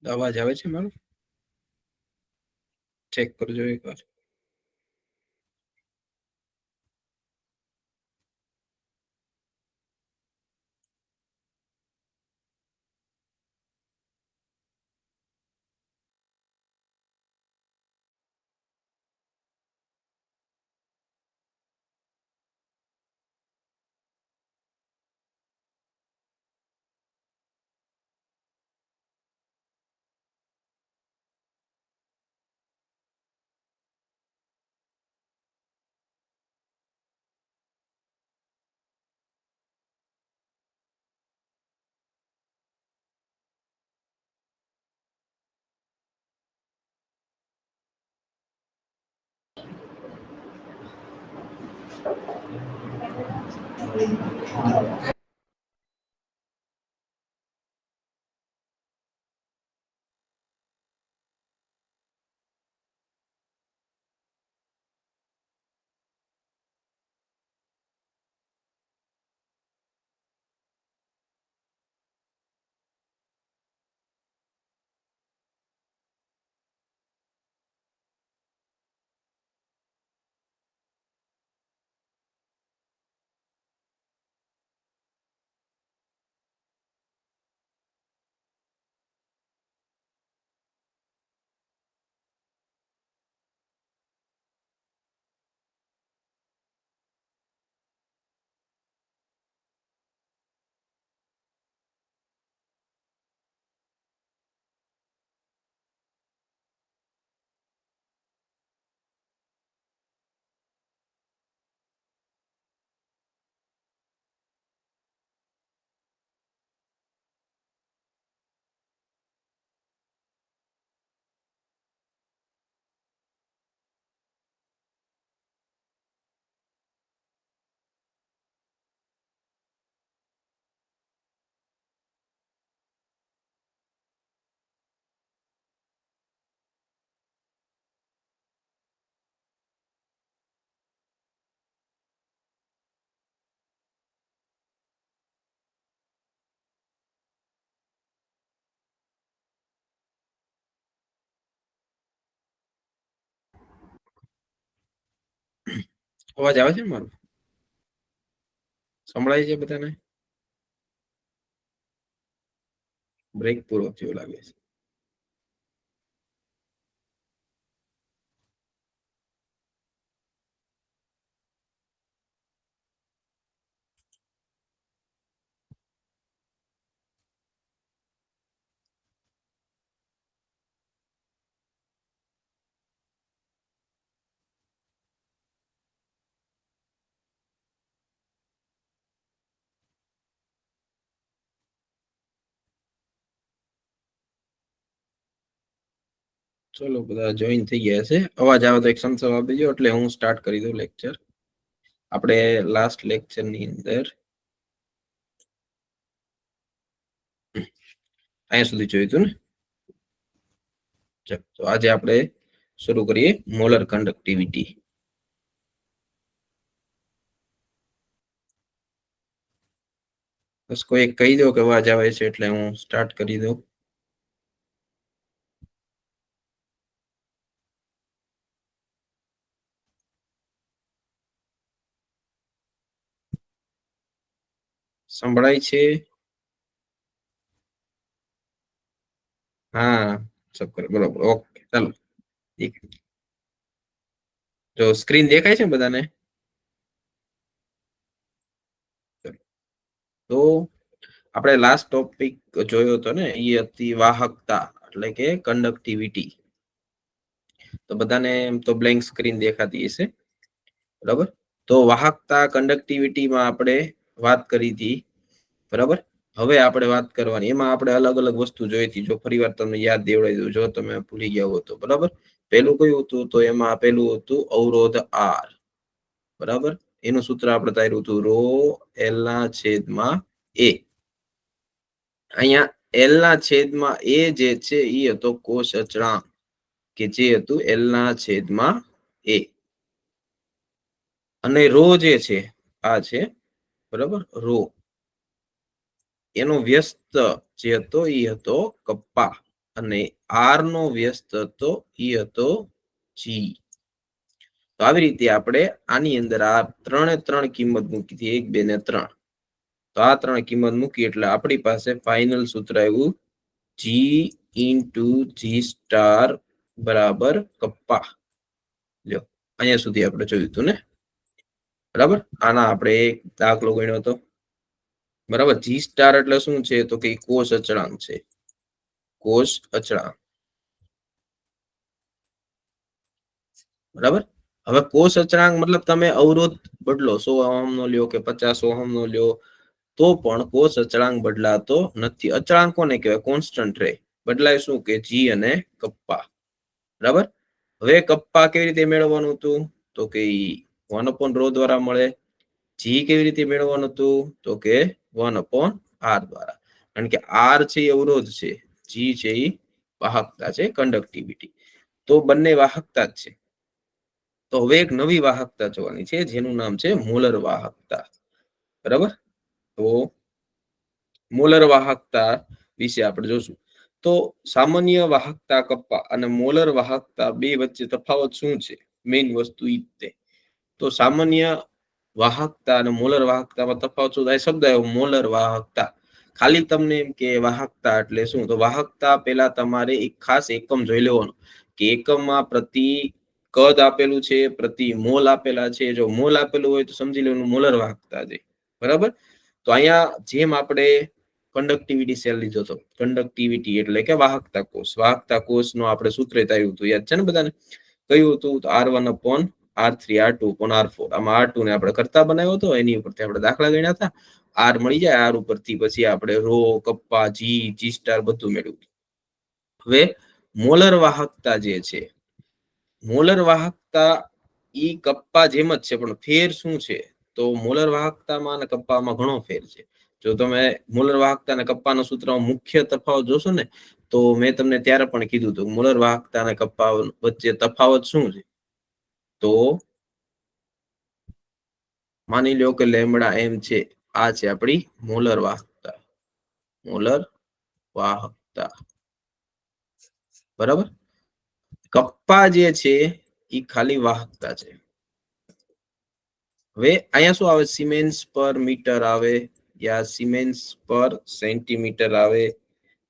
અવાજ આવે છે મારો? ચેક કરજો એકવાર. અવાજ આવે છે મારો? સંભળાય છે બધાને? બ્રેક પૂર્વક જેવું લાગે છે. ચલો બધા જોઈન થઈ ગયા છે. અવાજ આવે તો એક સંસવ આપી દો એટલે હું સ્ટાર્ટ કરી દઉં લેક્ચર. આપણે લાસ્ટ લેક્ચર ની અંદર અહીંયા સુધી જોયું હતું ને? તો આજે આપણે શરૂ કરીએ મોલર કન્ડક્ટિવિટી. બસ કોઈ કહી દો કે અવાજ આવે છે એટલે હું સ્ટાર્ટ કરી દઉં. સંભળાય છે? હા સબ બરોબર. ઓકે ચાલો. જો સ્ક્રીન દેખાય છે બધાને? તો આપણે લાસ્ટ ટોપિક જોયો હતો ને, એ હતી વાહકતા એટલે કે કન્ડક્ટિવિટી. તો બધાને તો બ્લેન્ક સ્ક્રીન દેખાતી હશે, બરાબર? તો વાહકતા કન્ડક્ટિવિટીમાં આપણે વાત કરી હતી, બરાબર? હવે આપણે વાત કરવાની, એમાં આપણે અલગ અલગ વસ્તુ જોઈ હતી. જો ફરી વાર તમને યાદ દેવડાવી દઉં, જો તમે ભૂલી ગયા હો તો, બરાબર? પેલું કયું હતું? તો એમાં પેલું હતું અવરોધ આર, બરાબર? એનું સૂત્ર આપણે ધાર્યું હતું રો એલ ના છેદમાં એ. અહીંયા એલ ના છેદમાં એ જે છે એ હતો કોષ અચળાંક, કે જે હતું એલ ના છેદમાં એ. અને રો જે છે આ છે, બરાબર? રો એનો વ્યસ્ત જે હતો એ હતો કપ્પા. અને આર નો વ્યસ્ત હતો ઈ હતો જી. તો આવી રીતે આપણે આની અંદર આ ત્રણ કિંમત મૂકી હતી, 1 2 ને 3. તો આ 3 કિંમત મૂકી એટલે આપણી પાસે ફાઇનલ સૂત્ર આવ્યું જી ઇન્ટુ જી સ્ટાર બરાબર કપ્પા. લ્યો અહીંયા સુધી આપણે જોયું હતું ને, બરાબર. આના આપણે એક દાખલો ગણ્યો હતો, બરાબર. જી સ્ટાર એટલે શું છે તો કે કોષ અચળાંક છે, કોષ અચળાંક, બરાબર. હવે કોષ અચળાંક મતલબ તમે અવરોધ બદલો, 100 ઓહમ નો લ્યો કે 50 ઓહમ નો લ્યો તો પણ કોષ અચળાંક બદલાતો નથી. અચળાંક કોને કહેવાય? કોન્સ્ટન્ટ રહે. બદલાય શું કે જી અને કપ્પા, બરાબર. હવે કપ્પા કેવી રીતે મેળવવાનું હતું તો કે 1/ρ દ્વારા મળે. જી કેવી રીતે મેળવવાનું હતું તો કે 1/r દ્વારા. કારણ કે આર છે એ અવરોધ છે, જી છે એ વાહકતા છે, કન્ડક્ટિવિટી. તો બંને વાહકતા જ છે. તો હવે એક નવી વાહકતા જોવાની છે જેનું નામ છે મોલર વાહકતા, બરાબર. તો મોલર વાહકતા વિશે આપણે જોશું. તો સામાન્ય વાહકતા કપ્પા અને મોલર વાહકતા બે વચ્ચે તફાવત શું છે? મેઇન વસ્તુ ઈ જ. તો સામાન્ય વાહકતા અને મોલર વાહકતામાં તફાવત શું થાય? શબ્દ આવ્યો મોલર વાહકતા. ખાલી તમને એમ કે વાહકતા એટલે શું? તો વાહકતા પેલા તમારે એક ખાસ એકમ જોઈ લેવાનું કે એકમમાં પ્રતિ કદ આપેલું છે, પ્રતિ મોલ આપેલા છે. જો મોલ આપેલું હોય તો સમજી લેવાનું મોલર વાહકતા છે, બરાબર. તો અહીંયા જેમ આપણે કન્ડક્ટિવિટી સેલ લીધો હતો, કન્ડક્ટિવિટી એટલે કે વાહકતા કોષ. વાહકતા કોષનો આપણે સૂત્ર આવ્યું હતું, યાદ છે ને બધાને? કયું હતું? તો R1/R3 R2/R4. આમાં R2 ને આપણે કરતા બનાવ્યો હતો, એની ઉપરથી આપણે દાખલા ગણ્યા હતા. આર મળી જાય, આર ઉપરથી પછી આપણે રો, કપ્પા, જી સ્ટાર બધું મેળવ્યું. હવે મોલર વાહકતા જે છે, મોલર વાહકતા ઈ કપ્પા જેમ જ છે, પણ ફેર શું છે? તો મોલર વાહકતામાં અને કપ્પામાં ઘણો ફેર છે. જો તમે મોલર વાહકતા અને કપ્પાના સૂત્રમાં મુખ્ય તફાવત જોશો ને, તો મેં તમને ત્યારે પણ કીધું હતું મોલર વાહકતા અને કપ્પા વચ્ચે તફાવત શું છે? તો માની લો કે લેમડા એમ છે, આ છે આપણી મોલર વાહકતા, મોલર વાહકતા, બરાબર. કપ્પા જે છે એ ખાલી વાહકતા છે. હવે અહીંયા શું આવે? સિમેન્સ પર મીટર આવે યા સિમેન્સ પર સેન્ટીમીટર આવે,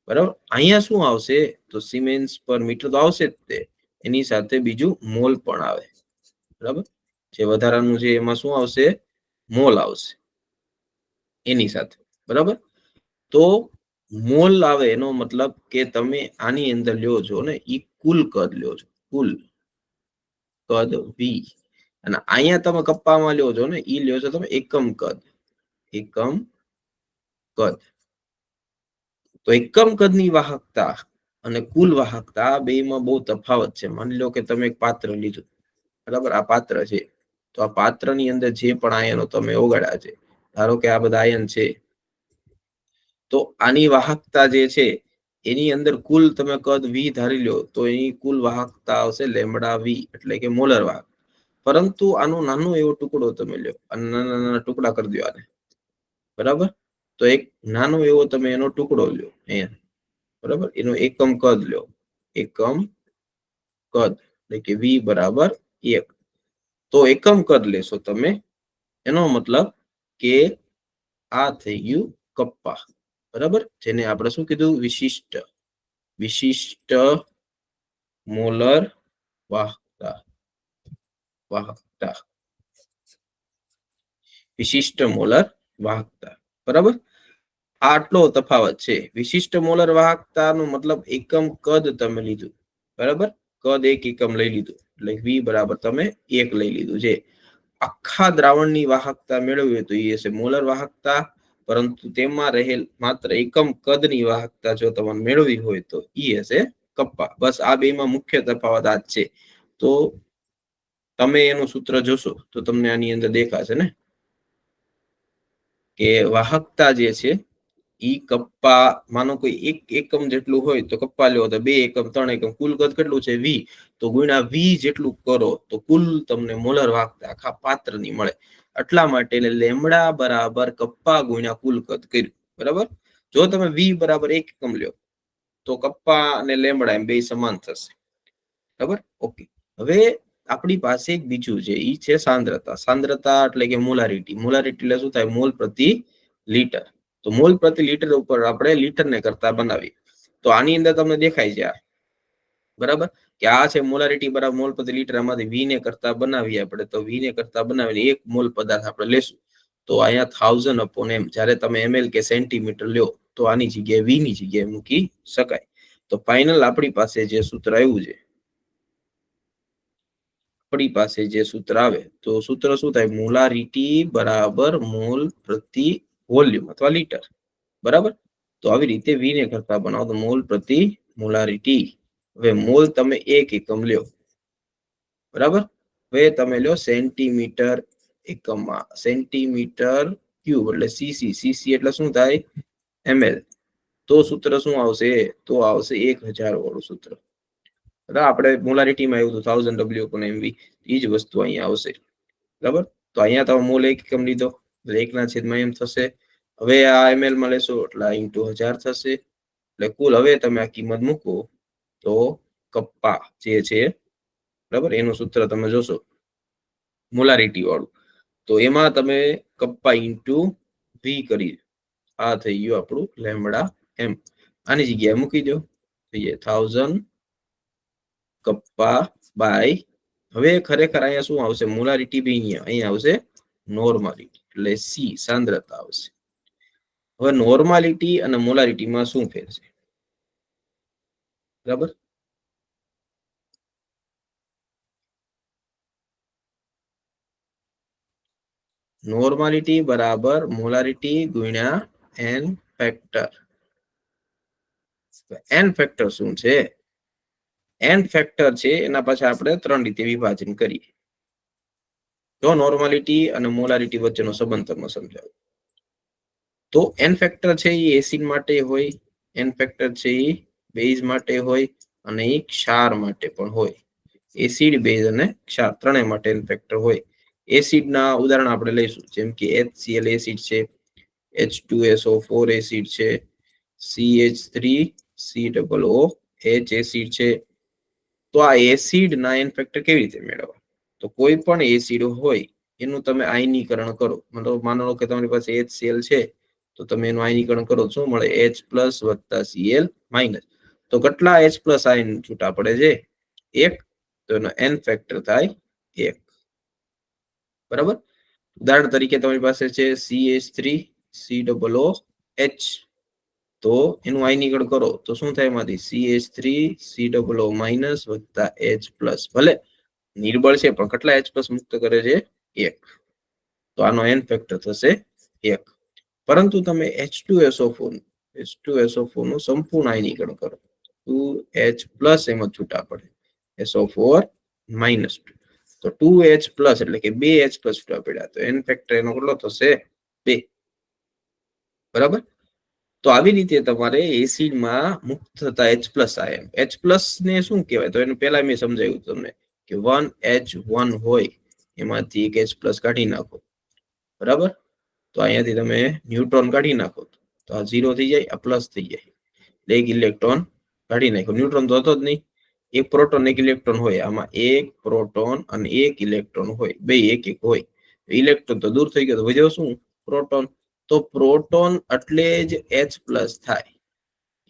બરાબર. અહીંયા શું આવશે? તો સિમેન્સ પર મીટર તો આવશે જ, તે એની સાથે બીજું મોલ પણ આવે, બરાબર. જે વધારાનું છે એમાં શું આવશે? મોલ આવશે એની સાથે, બરાબર. તો મોલ આવે એનો મતલબ કે તમે આની અંદર લ્યો છો ને ઈ કુલ કદ લ્યો છો, કુલ કદ વી. અને અહીંયા તમે કપ્પામાં લ્યો છો ને ઈ લ્યો છો તમે એકમ કદ, એકમ કદ. તો એકમ કદની વાહકતા અને કુલ વાહકતા બે માં બહુ તફાવત છે. માની લો કે તમે એક પાત્ર લીધું, બરાબર. આ પાત્ર છે, તો આ પાત્રની અંદર જે પણ આયનો તમે ઓગાડ્યા છે, ધારો કે આ બધા આયન છે, તો આની વાહકતા જે છે એની અંદર કુલ તમે કદ વી ધારી લો તો એની કુલ વાહકતા આવશે લેમડા વી, એટલે કે મોલર વાહક. પરંતુ આનો નાનો એવો ટુકડો તમે લ્યો અને નાના નાના ટુકડા કરી દો આને, બરાબર. તો એક નાનો એવો તમે એનો ટુકડો લ્યો અહીંયા, બરાબર. એનો એકમ કદ લ્યો, એકમ કદ એટલે કે વી બરાબર 1. તો એકમ કદ લેશો તમે, એનો મતલબ કે આ થઈ ગયું કપ્પા, બરાબર. જેને આપણે શું કીધું? વિશિષ્ટ, વિશિષ્ટ મોલર વાહકતા, વાહકતા, વિશિષ્ટ મોલર વાહકતા, બરાબર. આટલો તફાવત છે. વિશિષ્ટ મોલર વાહકતાનો મતલબ એકમ કદ તમે લીધું, બરાબર. કદ એક એકમ લઈ લીધું એટલે વી બરાબર તમે 1 લઈ લીધું છે. આખા દ્રાવણની વાહકતા મેળવીએ તો એ હશે મોલર વાહકતા, પરંતુ તેમાં રહેલ માત્ર એકમ કદની વાહકતા જો તમારે મેળવી હોય તો ઈ હશે કપ્પા. બસ આ બેમાં મુખ્ય તફાવત આ જ છે. તો તમે એનું સૂત્ર જોશો તો તમને આની અંદર દેખાશે ને કે વાહકતા જે છે ઈ કપ્પા, માનો કોઈ એક એકમ જેટલું હોય તો કપ્પા લ્યો તો 2 એકમ 3 એકમ, કુલ કદ કેટલું છે વી, તો ગુણ્યા વી જેટલું કરો તો કુલ તમને મોલર વાહકતા આખા પાત્રની મળે. એટલા માટે લેમડા બરાબર કપ્પા ગુણ્યા કુલ કદ કર્યું, બરાબર. જો તમે વી બરાબર 1 એકમ લ્યો તો તો કપ્પા અને લેમડા એમ બે સમાન થશે. બરાબર? ઓકે. હવે આપણી પાસે એક બીજું છે, ઈ છે સાંદ્રતા. સાંદ્રતા એટલે કે મોલારિટી. મોલારિટી એટલે શું થાય? મોલ પ્રતિ લીટર. તો મોલ પ્રતિ લીટર ઉપર આપણે લીટરને કરતા બનાવીએ. તો આની અંદર તમને દેખાય છે આ, બરાબર, કે આ છે મોલારિટી બરાબર મોલ પ્રતિ લીટર. આમાંથી V ને કરતા બનાવીએ આપણે, તો V ને કરતા બનાવીને 1 મોલ પદાર્થ આપણે લેશું. તો અહીંયા 1000/m, જ્યારે તમે ml કે સેન્ટીમીટર લ્યો તો આની જગ્યાએ V ની જગ્યાએ મૂકી શકાય. તો ફાઇનલ આપણી પાસે જે સૂત્ર આવ્યું છે, આપણી પાસે જે સૂત્ર આવે, તો સૂત્ર શું થાય? મોલારિટી બરાબર મોલ પ્રતિ વોલ્યુમ અથવા લીટર. બરાબર? તો આવી રીતે V ને કરતા બનાવો તો મોલ પ્રતિ મોલારિટી. હવે મોલ તમે 1 એકમ લ્યો, બરાબર? હવે તમે લ્યો સેન્ટીમીટર એકમમાં, સેન્ટીમીટર ક્યુબ એટલે સીસી. સીસી એટલે શું થાય? ml. તો સૂત્ર શું આવશે? તો આવશે 1000 વાળું સૂત્ર. આપણે મોલારિટીમાં આવ્યું હતું 1000 W/mv, એ જ વસ્તુ અહીંયા આવશે. બરાબર? તો અહીંયા તમે મોલ 1 એકમ લીધો, 1/m થશે. હવે આ ml માં લેશો એટલે ઇન્ટુ 1000 થશે. એટલે કુલ હવે તમે આ કિંમત મૂકો તો કપ્પા જે છે, બરાબર, એનું સૂત્ર તમે જોશો મોલારિટી વાળું, તો એમાં તમે કપ્પા ઇન્ટુ V કરી, આ થઈ ગયું આપણું લેમડા m. આની જગ્યાએ મૂકી દો, થઈ જાય 1000 કપ્પા બાય. હવે ખરેખર અહીંયા શું આવશે? મોલારિટી બી અહીંયા આવશે નોર્માલિટી, એટલે C સાંદ્રતા આવશે. હવે નોર્માલિટી અને મોલારિટીમાં શું ફેર છે? બરાબર? નોર્માલિટી બરાબર મોલારિટી ગુણ્યા n ફેક્ટર. n ફેક્ટર શું છે? n ફેક્ટર છે એના પછી આપણે 3 રીતે વિભાજન કરીએ. જો નોર્માલિટી અને મોલારિટી વચ્ચેનો સંબંધ તમને સમજાવું તો n ફેક્ટર છે એ એસિડ માટે હોય, n ફેક્ટર છે એ બેઝ માટે હોય, અને એ ક્ષાર માટે પણ હોય. એસિડ, બેઝ અને ક્ષાર ત્રણેય માટે n ફેક્ટર હોય. એસિડના ઉદાહરણ આપણે લઈશું, જેમ કે HCl એસિડ છે, H2SO4 એસિડ છે, CH3COOH એસિડ છે. તો આ એસિડના n ફેક્ટર કેવી રીતે મેળવવા? તો કોઈ પણ એસિડ હોય એનું તમે આયનીકરણ કરો. મતલબ માનો લો કે તમારી પાસે HCl છે, તો તમે એનું આયનીકરણ કરો, શું મળે? H+ + Cl-. તો કેટલા H+ આયન છૂટા પડે છે? 1. તો એનો n ફેક્ટર થાય 1. બરાબર? ઉદાહરણ તરીકે તમારી પાસે છે CH3COOH, તો એનું આયનીકરણ કરો તો શું થાય? એમાંથી CH3COO- + H+. ભલે નિર્બળ છે પણ કેટલા H+ મુક્ત કરે છે? 1. તો આનો n ફેક્ટર થશે 1. પરંતુ તમે H2SO4 નું સંપૂર્ણ આયનીકરણ કરો, 2H+ એમાં છૂટા પડે, SO4-. તો 2H+ એટલે કે 2H+ છૂટા પડ્યા, તો n ફેક્ટર એનો કેટલો થશે? 2. બરાબર? તો આવી રીતે તમારે એસિડમાં મુક્ત થતા H+ આયન, H+ ને શું કહેવાય? તો એનું પહેલા મેં સમજાવ્યું તમને કે 1H1 હોય એમાંથી એક H+ કાઢી નાખો, બરાબર? તો અહીંયાથી તમે ન્યુટ્રોન કાઢી નાખો તો આ 0 થઈ જાય, આ પ્લસ થઈ જાય, એક ઇલેક્ટ્રોન કાઢી નાખો. ન્યુટ્રોન તો હતો જ નહીં, એક પ્રોટોન એક ઇલેક્ટ્રોન હોય, આમાં એક પ્રોટોન અને એક ઇલેક્ટ્રોન હોય, બે એક એક હોય. ઇલેક્ટ્રોન તો દૂર થઈ ગયો, તો વધ્યો શું? પ્રોટોન. તો પ્રોટોન એટલે જ H+ થાય,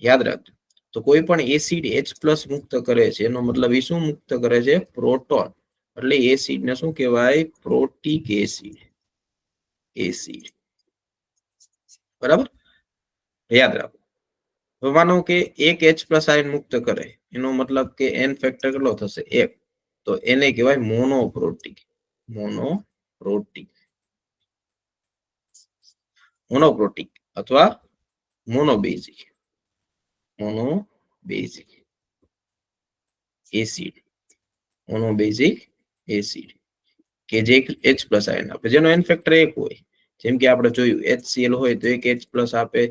યાદ રાખજો. તો કોઈ પણ એસિડ H+ મુક્ત કરે છે એનો મતલબ એ શું મુક્ત કરે છે? પ્રોટોન. એટલે એસિડ ને શું કહેવાય? Protic acid. બરાબર? યાદ રાખો. હવે માનો કે એક H+ આયન મુક્ત કરે, એનો મતલબ કે n ફેક્ટર કેટલો થશે? 1. તો એને કહેવાય મોનોપ્રોટિક. મોનોપ્રોટિક અથવા મોનોબેઝિક એસિડ. મોનોબેઝિક એસિડ કે જે H+ આયન આપે, જેનો n ફેક્ટર 1 હોય. જેમ કે આપણે જોયું HCl હોય તો એક H+ આપે,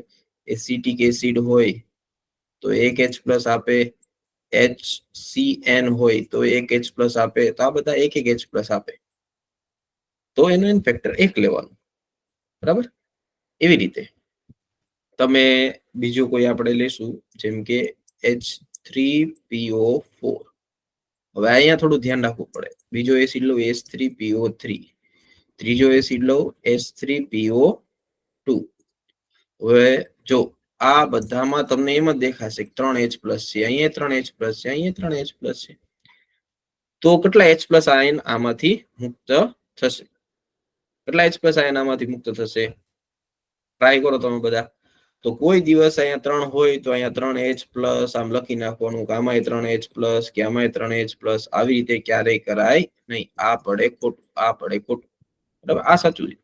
એસિટિક એસિડ હોય તો એક H+ આપે, HCN હોય તો એક H+ આપે. તો આ બધા એક H+ આપે, તો એનું n ફેક્ટર 1 લેવાનું. બરાબર? એવી રીતે તમે બીજું કોઈ આપણે લેશું, જેમ કે H3PO4. હવે અહીંયા થોડું ધ્યાન રાખવું પડે. બીજો એસિડ લો H3PO3, ત્રીજો એસિડ લો H3PO2. હવે જો આ બધામાં તમને એમ જ દેખાશે 3H+ છે, અહીંયા 3H+ છે, અહીંયા 3H+ છે. તો કેટલા H+ આયન આમાંથી મુક્ત થશે? કેટલા H+ આયન આમાંથી મુક્ત થશે? ટ્રાય કરો તમે બધા. તો કોઈ દિવસ અહીંયા 3 હોય તો અહીંયા 3H+ આમ લખી નાખવાનું કે આમાંય 3H+ કે આમાંય 3H+. આવી રીતે ક્યારેય કરાય નહીં. આ પડે ખોટું, આ પડે ખોટું. બરાબર, આ સાચું છે.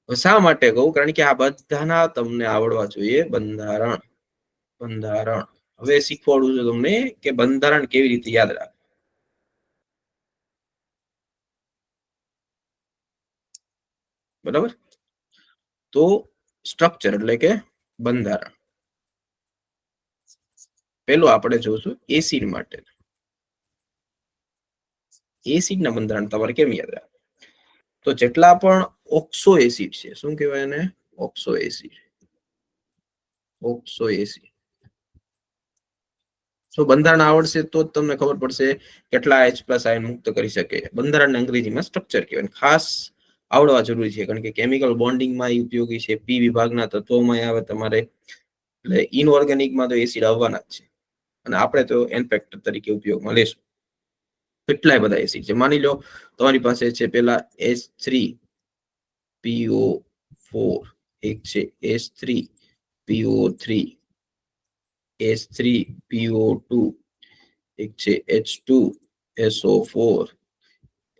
શા માટે કહું? કારણ કે આ બધાના તમને આવડવા જોઈએ બંધારણ. બંધારણ હવે શીખવાડું છું તમને કે બંધારણ કેવી રીતે યાદ રાખે. બરાબર, તો સ્ટ્રક્ચર એટલે કે બંધારણ. પેલું આપણે જોશું એસિડ માટે. એસિડના બંધારણ તમારે કેમ યાદ રાખે? તો જેટલા પણ ઓક્સો એસિડ છે, શું કહેવાય એને? Oxo acid. Oxo acid. તો બંધારણ આવડશે તો જ તમને ખબર પડશે કેટલા H+ આયન મુક્ત કરી શકે. બંધારણને અંગ્રેજીમાં સ્ટ્રક્ચર કહેવાય. ખાસ આવડવા જરૂરી છે કારણ કે કેમિકલ બોન્ડિંગમાં ઉપયોગી છે, પી વિભાગના તત્વોમાં આવે તમારે, એટલે ઇનઓર્ગેનિકમાં તો એસિડ આવવાના જ છે અને આપણે તો એનફેક્ટર તરીકે ઉપયોગમાં લેશું. કેટલાય બધા એસિડ છે. માની લો તમારી પાસે છે પેલા H3PO4, એક છે H3PO3, H3PO2, એક છે H2SO4,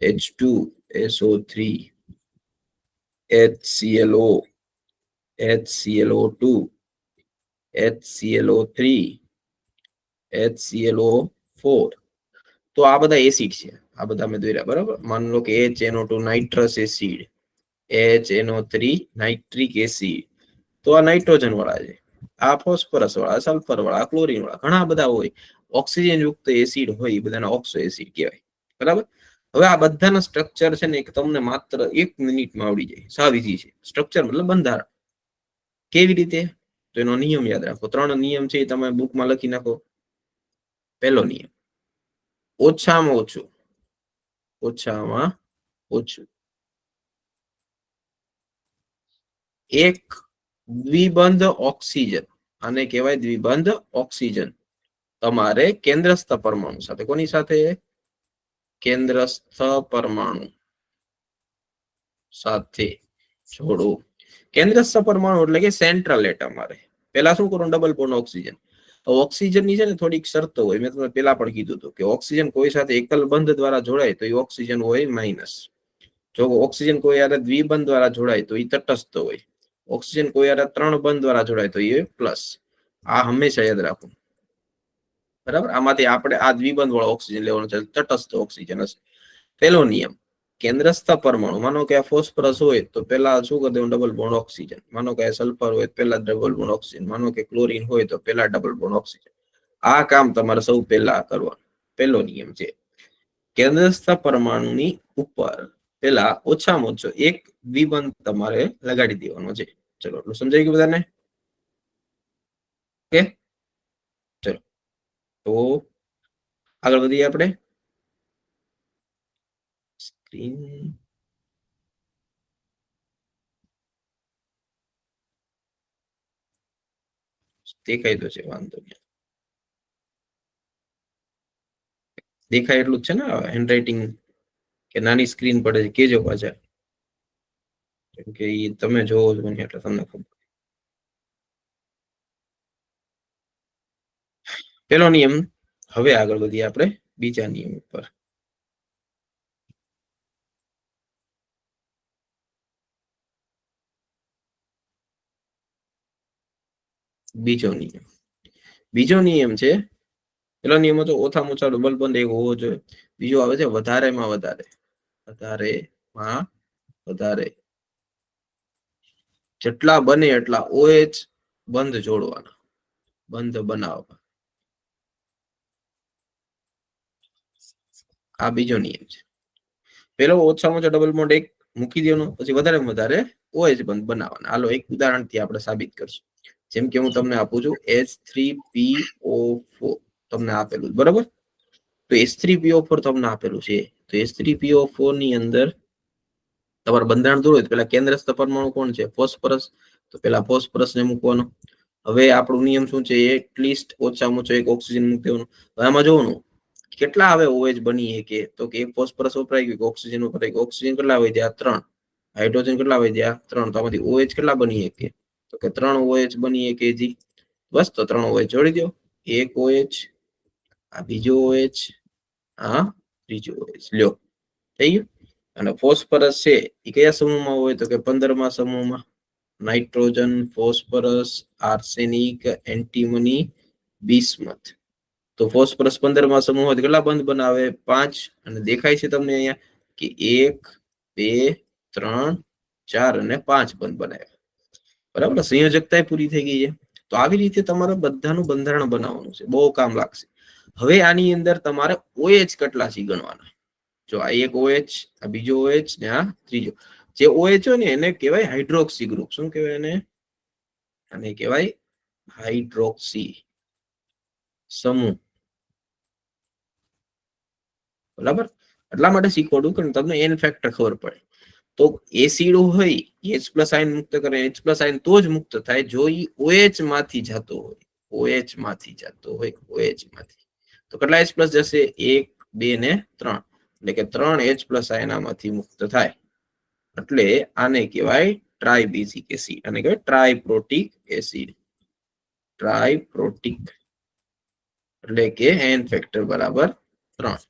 H2SO3, HClO, HClO2, HClO3, HClO4. તો આ બધા એસિડ છે. આ બધા મેં દોર્યા. બરાબર, માની લો કે HNO2 nitrous acid, HNO3 nitric acid. તો આ નાઇટ્રોજન વાળા છે, આ ફોસ્ફરસ વાળા, સલ્ફર વાળા, ક્લોરીન વાળા, ઘણા બધા હોય. ઓક્સિજન યુક્ત એસિડ હોય, એ બધાના ઓક્સો એસિડ કહેવાય. બરાબર, હવે આ બધાના સ્ટ્રક્ચર છે ને તમને માત્ર 1 મિનિટમાં આવડી જાય. સાવ ઈઝી છે. સ્ટ્રક્ચર મતલબ બંધારણ. કેવી રીતે? તો એનો નિયમ યાદ રાખો. 3 નિયમ છે, તમે બુકમાં લખી નાખો. પહેલો નિયમ, ઓછામાં ઓછું, ઓછામાં ઓછું એક દ્વિબંધ ઓક્સિજન, આને કહેવાય દ્વિબંધ ઓક્સિજન, તમારે કેન્દ્રસ્થ પરમાણુ સાથે, કોની સાથે? કેન્દ્રસ્થ પરમાણુ સાથે જોડો. કેન્દ્રસ્થ પરમાણુ એટલે કે સેન્ટ્રલ એટમ. મારે પેલા શું કરવું? Double bond oxygen. ઓક્સિજન ની છે ને થોડીક શરતો હોય. મેં તમને પેલા પણ કીધું હતું કે ઓક્સિજન કોઈ સાથે એકલ બંધ દ્વારા જોડાય તો એ ઓક્સિજન હોય માઇનસ. જો ઓક્સિજન કોઈ યારે દ્વિબંધ દ્વારા જોડાય તો એ તટસ્થ હોય. ઓક્સિજન કોઈ યારે 3 બંધ દ્વારા જોડાય તો એ પ્લસ. આ હંમેશા યાદ રાખવું. બરાબર, આમાંથી આપણે આ દ્વિબંધ વાળો ઓક્સિજન લેવાનો છે, તટસ્થ ઓક્સિજન હશે. પહેલો નિયમ, કેન્દ્રસ્થ પરમાણુ, માનો કે આ ફોસ્ફરસ હોય તો પેલા શું કરી દેવું? Double bond oxygen. માનો કે સલ્ફર હોય તો પેલા ડબલ બોન્ડ ઓક્સિજન. માનો કે ક્લોરીન હોય તો પેલા ડબલ બોન્ડ ઓક્સિજન. આ કામ તમારે સૌ પહેલા કરવાનું. પહેલો નિયમ છે. કેન્દ્રસ્થ પરમાણુની ઉપર પેલા ઓછામાં ઓછો એક દ્વિબંધ તમારે લગાડી દેવાનો છે. ચલો, એટલું સમજાઈ ગયું બધાને? ઓકે, ચલો તો આગળ વધીએ આપણે. સ્ક્રીન દેખાય તો છે, વાંધો નહીં. દેખાય એટલું જ છે ને? હેન્ડરાઇટિંગ કે નાની સ્ક્રીન પડે છે કેજો પાછા, કેમ કે તમે જોવો છો એટલે તમને ખબર. પેલો નિયમ. હવે આગળ વધીએ આપણે બીજા નિયમ ઉપર. બીજો નિયમ. બીજો નિયમ છે, પેલો નિયમ હતો ઓછામાં ઓછા ડબલ બંધ એક હોવો જોઈએ. બીજો આવે છે વધારેમાં વધારે. વધારેમાં વધારે જેટલા બને એટલા OH બંધ જોડવાના, બંધ બનાવવા. આ બીજો નિયમ છે. પેલો ઓછામાં ઓછા ડબલ બોન્ડ એક મૂકી દેવાનો, પછી વધારેમાં વધારે OH બંધ બનાવવાના. હાલો એક ઉદાહરણથી આપણે સાબિત કરશું. જેમ કે હું તમને આપું છું H3PO4 તમને આપેલું બરાબર. તો H3PO4 તમને આપેલું છે. તો H3PO4 ની અંદર તમારે બંધારણ દોરવું હોય તો પેલા કેન્દ્રસ્થ પરમાણુ કોણ છે? ફોસ્ફરસ. તો પેલા ફોસ્ફરસ ને મૂકવાનો. હવે આપણો નિયમ શું છે? એટલીસ્ટ ઓછામાં ઓછો એક ઓક્સિજન મૂકી દેવાનો. આમાં જોવાનું કેટલા આવે OH બની કે તો કે એક ફોસ્ફરસ વપરાઈ ગયું, ઓક્સિજન વપરાઈ ગયું. ઓક્સિજન કેટલા આવે ત્યાં 3, હાઇડ્રોજન કેટલા આવે ત્યાં 3. તો આમાંથી OH કેટલા બની કે તો કે 3 OH બની કે જી. બસ તો 3 OH જોડી દો. એક OH, આ બીજો OH, આ ત્રીજો OH. લ્યો થઈ ગયું. અને ફોસ્ફરસ છે એ કયા સમૂહમાં હોય તો કે 15મા સમૂહમાં. Nitrogen, phosphorus, arsenic, antimony, bismuth. તો ફોસ્ફરસ 15મા સમૂહ હોય કેટલા બંધ બનાવે? 5. અને દેખાય છે તમને અહીંયા કે 1, 2, 3, 4 અને 5 બંધ બનાવ્યા. બરાબર, સંયોજકતા પૂરી થઈ ગઈ છે. તો આવી રીતે તમારે બધાનું બંધારણ બનાવવાનું છે. બહુ કામ લાગશે. હવે આની અંદર તમારે OH કેટલા છે ગણવાના. જો આ એક OH, આ બીજો OH ને આ ત્રીજો. જે OH હોય ને એને કહેવાય હાઇડ્રોક્સી ગ્રુપ. શું કહેવાય એને? આને કહેવાય હાઇડ્રોક્સી સમૂહ. બરાબર, એટલા માટે શીખવાડું કે તમને એન ફેક્ટર ખબર પડે. તો એસિડ હોય H+ આયન મુક્ત કરે. H+ આયન તો જ મુક્ત થાય જો ઈ OH માંથી જતો હોય. OH માંથી જતો હોય, OH માંથી. તો કેટલા H+ જશે? 1, 2 ને 3. એટલે કે 3 H+ આયન આમાંથી મુક્ત થાય. એટલે આને કહેવાય ટ્રાઇબેઝિક એસિડ. આને કહેવાય ટ્રાઇપ્રોટિક એસિડ. ટ્રાઇપ્રોટિક એટલે કે એન ફેક્ટર બરાબર 3.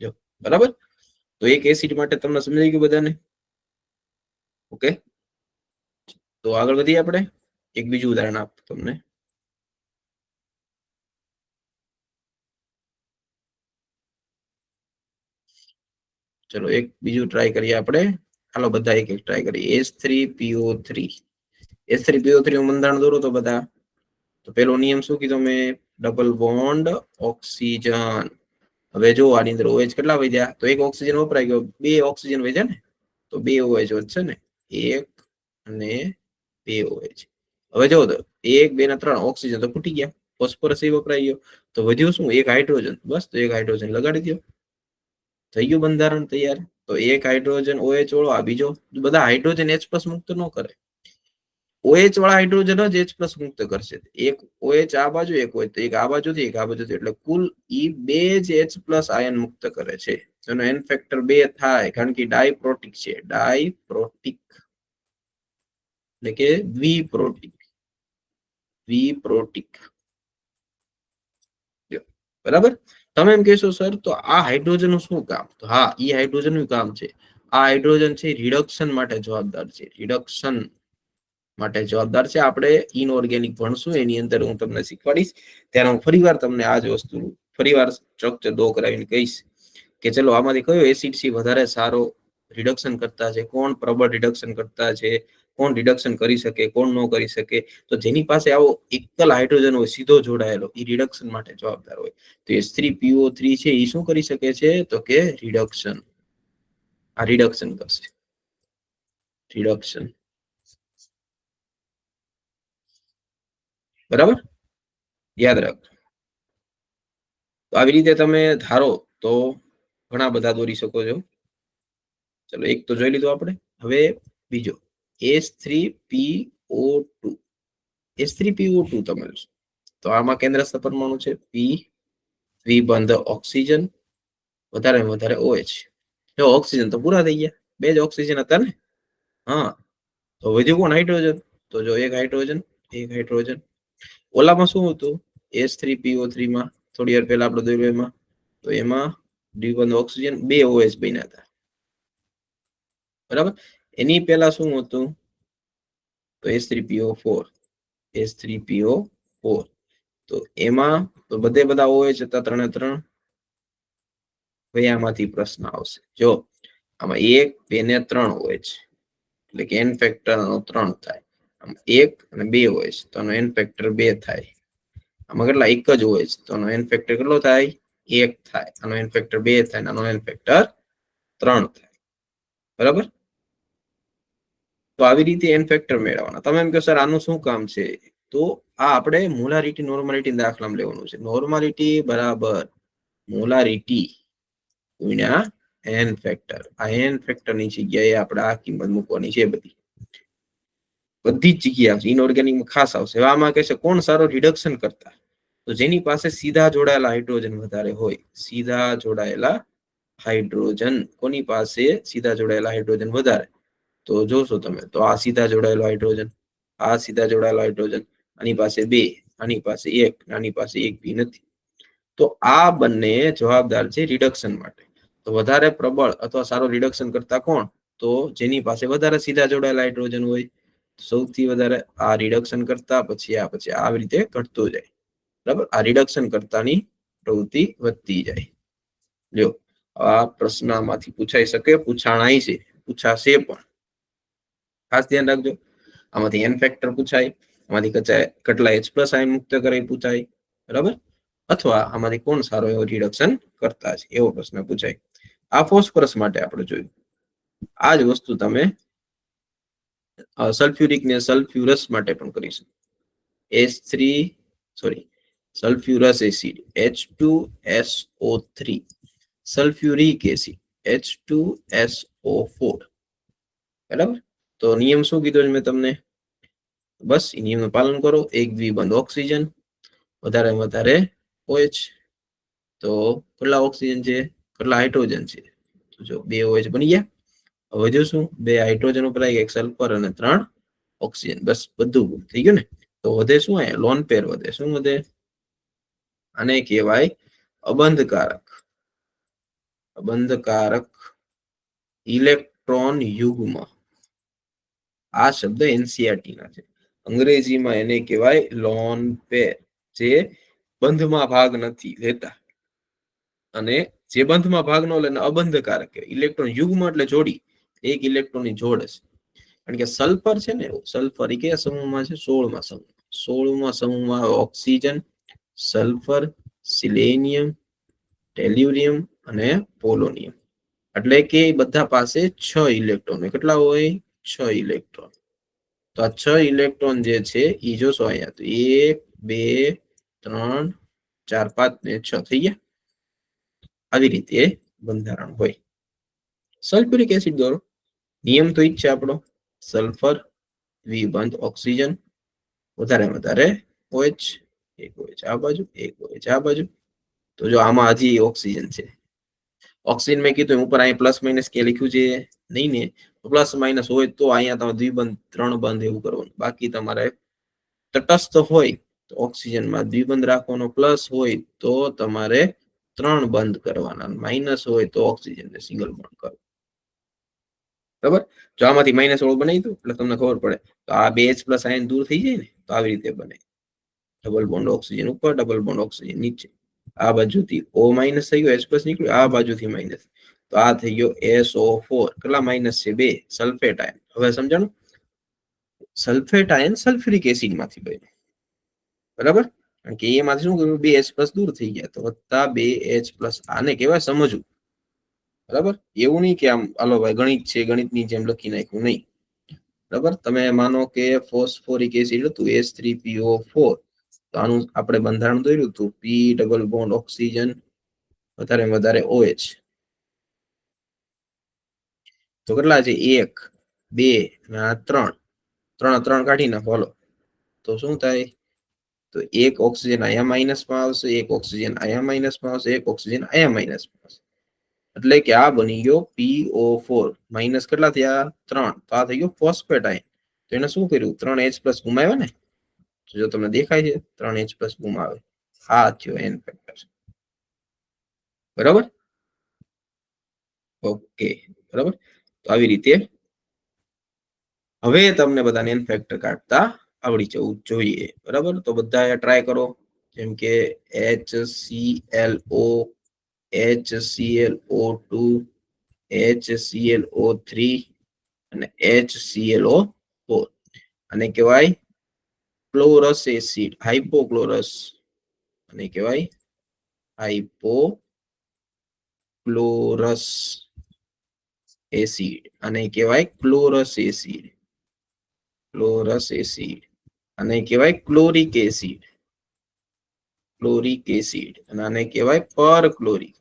જો બરાબર. તો એક એસિડ માટે તમને સમજાઈ ગયું બધાને? ઓકે, તો આગળ વધીએ આપણે. એક બીજું ઉદાહરણ આપું તમને. ચલો એક બીજું ટ્રાય કરીએ આપણે. હાલો બધા એક એક ટ્રાય કરીએ. H3PO3. H3PO3 નું બંધારણ દોરો તો બધા. તો પેલો નિયમ શું કીધો મેં? Double bond oxygen. હવે જો આની અંદર OH કેટલા વધ્યા? તો એક ઓક્સિજન વપરાઈ ગયો, 2 ઓક્સિજન વધ્યા ને. તો 2 OH વધશે ને. 1 અને 2 OH. હવે જો 1, 2 ને 3 ઓક્સિજન તો ખૂટી ગયા. ફોસ્ફરસ એ વપરાઈ ગયો. તો વધ્યું શું? એક હાઇડ્રોજન. બસ તો એક હાઇડ્રોજન લગાડી દો. થઈ ગયું બંધારણ તૈયાર. તો એક હાઇડ્રોજન OH વાળો, આ બીજો. બધા હાઇડ્રોજન H+ મુક્ત ન કરે. OH વાળા હાઇડ્રોજન જ H+ મુક્ત કરશે. એક OH આ બાજુ, એક OH તો એક આ બાજુથી, એક આ બાજુથી. એટલે કુલ ઈ 2 જ H+ આયન મુક્ત કરે છે. એનો એન ફેક્ટર 2 થાય કારણ કે ડાયપ્રોટિક છે. ડાયપ્રોટિક એટલે કે દ્વિપ્રોટિક. દ્વિપ્રોટિક. બરાબર. તમે એમ કહેશો સર તો આ હાઇડ્રોજન નું શું કામ? તો હા, ઈ હાઇડ્રોજન નું કામ છે. આ હાઇડ્રોજન છે રિડક્શન માટે જવાબદાર છે. રિડક્શન માટે જવાબદાર છે. આપણે ઇનઓર્ગેનિક ભણશું એની અંદર હું તમને શીખવાડીશ. ત્યારે હું ફરીવાર તમને આ જ વસ્તુ ફરીવાર સ્ટ્રક્ચર દો કરાવીને કહીશ કે ચલો આમાંથી કયો એસિડ છે વધારે સારો રિડક્શન કરતા છે, કોણ પ્રબળ રિડક્શન કરતા છે, કોણ રિડક્શન કરી શકે, કોણ ન કરી શકે. તો જેની પાસે આવો એકલ હાઇડ્રોજન હોય સીધો જોડાયેલો, એ રિડક્શન માટે જવાબદાર હોય. તો H3PO3 છે એ શું કરી શકે છે? તો કે રિડક્શન. આ રિડક્શન કરશે. રિડક્શન. બરાબર, યાદ રાખો. તો આવી રીતે તમે ધારો તો ઘણા બધા દોરી શકો છો. ચલો એક તો જોઈ લીધું આપણે. હવે બીજો H3PO2. H3PO2 તમે તો આમાં કેન્દ્રસ્થ પરમાણુ છે P, દ્વિબંધ ઓક્સિજન, વધારે વધારે OH. જો ઓક્સિજન તો પૂરા થઈ ગયા, 2 જ ઓક્સિજન હતા ને. હા, તો વધ્યું કોણ? હાઇડ્રોજન. તો જો એક હાઇડ્રોજન, એક હાઇડ્રોજન. ઓલામાં શું હતું? H3PO3 માં થોડી વાર પહેલા આપણે દોર્યું એમાં, તો એમાં દ્વિબંધ ઓક્સિજન 2 OH બન્યા હતા. બરાબર. એની પહેલા શું હતું? તો H3PO4. H3PO4. તો એમાં તો બધા OH હતા 3 3. આમાંથી પ્રશ્ન આવશે. જો આમાં 1, 2 ને 3 OH એટલે કે એન ફેક્ટર 3 થાય. આમાં 1 અને 2 OH તો એનો એન ફેક્ટર 2 થાય. આમાં કેટલા? એક જ OH તો એનો એન ફેક્ટર કેટલો થાય? 1 થાય. આનો એન ફેક્ટર 2 થાય. આનો એન ફેક્ટર 3 થાય. બરાબર. તો આવી રીતે એન ફેક્ટર મેળવવાના. તમે એમ કહો સર આનું શું કામ છે, તો આ આપણે મોલારિટી નોર્માલિટી દાખલામાં લેવાનું છે. નોર્માલિટી બરાબર મોલારિટી ગુણ્યા એન ફેક્ટર. આ એન ફેક્ટર ની જગ્યાએ આપણે આ કિંમત મૂકવાની છે. બધી જ જગ્યાએ આવશે, ઇનઓર્ગેનિકમાં ખાસ આવશે. આમાં કહેશે કોણ સારો રિડક્શન કરતા, તો જેની પાસે સીધા જોડાયેલા હાઇડ્રોજન વધારે હોય. સીધા જોડાયેલા હાઇડ્રોજન, કોની પાસે સીધા જોડાયેલા હાઇડ્રોજન વધારે, તો જોશો તમે તો આ સીધા જોડાયેલો હાઇડ્રોજન, આ સીધા જોડાયેલો હાઇડ્રોજન, આની પાસે 2, આની પાસે 1, આની પાસે 1 બી નથી. તો આ બંને જવાબદાર છે રિડક્શન માટે. તો વધારે પ્રબળ અથવા સારો રિડક્શન કરતા કોણ, તો જેની પાસે વધારે સીધા જોડાયેલા હાઇડ્રોજન હોય. સૌથી વધારે આ રિડક્શન કરતા, પછી આવી રીતે ઘટતું જાય. બરાબર, આ રિડક્શન કરતાની પ્રવૃત્તિ વધતી જાય. જો આ પ્રશ્નમાંથી પૂછાઈ શકે, પૂછાણાય છે, પૂછાશે પણ. ખાસ ધ્યાન રાખજો. આમાંથી એન ફેક્ટર પૂછાય, આમાંથી કેટલા H+ આયન મુક્ત કરે પૂછાય. બરાબર, અથવા આમાંથી કોણ સારો એવો રિડક્શન કરતા છે એવો પ્રશ્ન પૂછાય. આ ફોસ્ફરસ માટે આપણે જોયું. આ જ વસ્તુ તમે સલ્ફ્યુરિક ને સલ્ફ્યુરસ માટે પણ કરી શકો. Sulphurous acid H2SO3, sulphuric acid H2SO4. બરાબર, તો નિયમ શું કીધો છે મેં તમને? બસ એ નિયમનું પાલન કરો. એક દ્વિબંધ ઓક્સિજન, વધારે વધારે OH. તો કેટલા ઓક્સિજન છે, કેટલા હાઇડ્રોજન છે, તો જો 2 OH બની ગયા. હવે જો શું, 2 હાઇડ્રોજન ઉપર આવી, 1 સલ્ફર અને 3 ઓક્સિજન. બસ બધું થઈ ગયું ને. તો વધે શું, અહીંયા લોન પેર વધે. શું વધે? આને કહેવાય અબંધકારક ઇલેક્ટ્રોન યુગ્મ. આ શબ્દ એનસીઆરટી ના છે. અંગ્રેજીમાં એને કહેવાય લોન પેર, જે બંધમાં ભાગ નથી લેતા. અને જે બંધમાં ભાગ ન લે અબંધકારક કહેવાય. ઇલેક્ટ્રોન યુગ્મ એટલે જોડી, એક ઇલેક્ટ્રોનની જોડ હશે. કારણ કે સલ્ફર છે ને, સલ્ફર એ કયા સમૂહમાં છે? 16મા સમૂહ. 16મા સમૂહમાં ઓક્સિજન, સલ્ફર, સિલેનિયમ, ટેલ્યુરિયમ અને પોલોનિયમ. એટલે કે બધા પાસે 6 ઇલેક્ટ્રોન. કેટલા હોય? 6 ઇલેક્ટ્રોન. તો આ 6 ઇલેક્ટ્રોન જે છે એ જોશો અહીંયા, તો 1 2 3 4 5 ને 6 થઈ ગયા. આવી રીતે બંધારણ હોય. સલ્ફ્યુરિક એસિડ દોરો. નિયમ તો ઈ જ છે આપણો, સલ્ફર, દ્વિબંધ ઓક્સિજન, વધારે વધારે OH, એક OH આ બાજુ, એક OH આ બાજુ. તો જો આમાં હજી ઓક્સિજન છે. ઓક્સિજન મેં કીધું ઉપર અહીંયા પ્લસ માઇનસ કે લખ્યું છે નહીં ને, પ્લસ માઇનસ હોય તો અહીંયા તમે દ્વિબંધ 3 બંધ એવું કરવાનું. બાકી તમારે તટસ્થ હોય તો ઓક્સિજનમાં દ્વિબંધ રાખવાનો, પ્લસ હોય તો તમારે 3 બંધ કરવાના, માઇનસ હોય તો ઓક્સિજનને સિંગલ બોન્ડ કરો. બરાબર, જો આમાંથી માઇનસ વાળું બનાવી દઉં એટલે તમને ખબર પડે. તો આ 2H+ આયન દૂર થઈ જાય ને, તો આવી રીતે બને. ડબલ બોન્ડ ઓક્સિજન ઉપર, ડબલ બોન્ડ ઓક્સિજન નીચે. આ બાજુથી O- થઈ ગયો, H+ નીકળ્યું, આ બાજુથી માઇનસ. તો આ થઈ ગયો SO4. કેટલા માઇનસ છે? 2. Sulphate ion. હવે સમજાણું? સલ્ફેટ આયન સલ્ફ્યુરિક એસિડ માંથી બન્યું. બરાબર, કારણ કે એમાંથી શું કર્યું? 2H+ દૂર થઈ ગયા, તો વત્તા 2H+. આને કહેવાય સમજવું. બરાબર, એવું નહીં કે આમ હાલો ભાઈ ગણિત છે, ગણિતની જેમ લખી નાખ્યું, નહીં. બરાબર, તમે માનો કે ફોસ્ફોરિક એસિડ હતું H3PO4, તો આનું આપણે બંધારણ દોર્યું હતું, P ડબલ બોન્ડ ઓક્સિજન, વધારે વધારે OH. તો કેટલા છે? 1 2 અને 3 3 કાઢી નાખો હાલો. તો શું થાય? તો એક ઓક્સિજન અહીંયા માઇનસમાં આવશે, એક ઓક્સિજન અહીંયા માઇનસમાં આવશે, એક ઓક્સિજન અહીંયા માઇનસમાં આવશે. એટલે કે આ બની ગયો PO4. માઇનસ કેટલા થયા? 3. તો આ થઈ ગયો ફોસ્ફેટ આયન. તો એને શું કર્યું? 3H+ ગુમાવ્યા ને. જો તમને દેખાય છે 3H+ ગુમાવે, આ થયો એન ફેક્ટર. બરાબર, ઓકે. બરાબર, તો આવી રીતે હવે તમને બધાને એન ફેક્ટર કાઢતા આવડી જવું જોઈએ. બરાબર, તો બધા ટ્રાય કરો. જેમ કે HClO, HClO2, HClO3 અને HClO4. અને કહેવાય ક્લોરસ એસિડ, હાઇપોક્લોરસ. અને કહેવાય હાઇપોક્લોરસ એસિડ. અને કહેવાય ક્લોરસ એસિડ. ક્લોરસ એસિડ, આને કહેવાય ક્લોરિક એસિડ, ક્લોરિક એસિડ, અને આને કહેવાય પરક્લોરિક.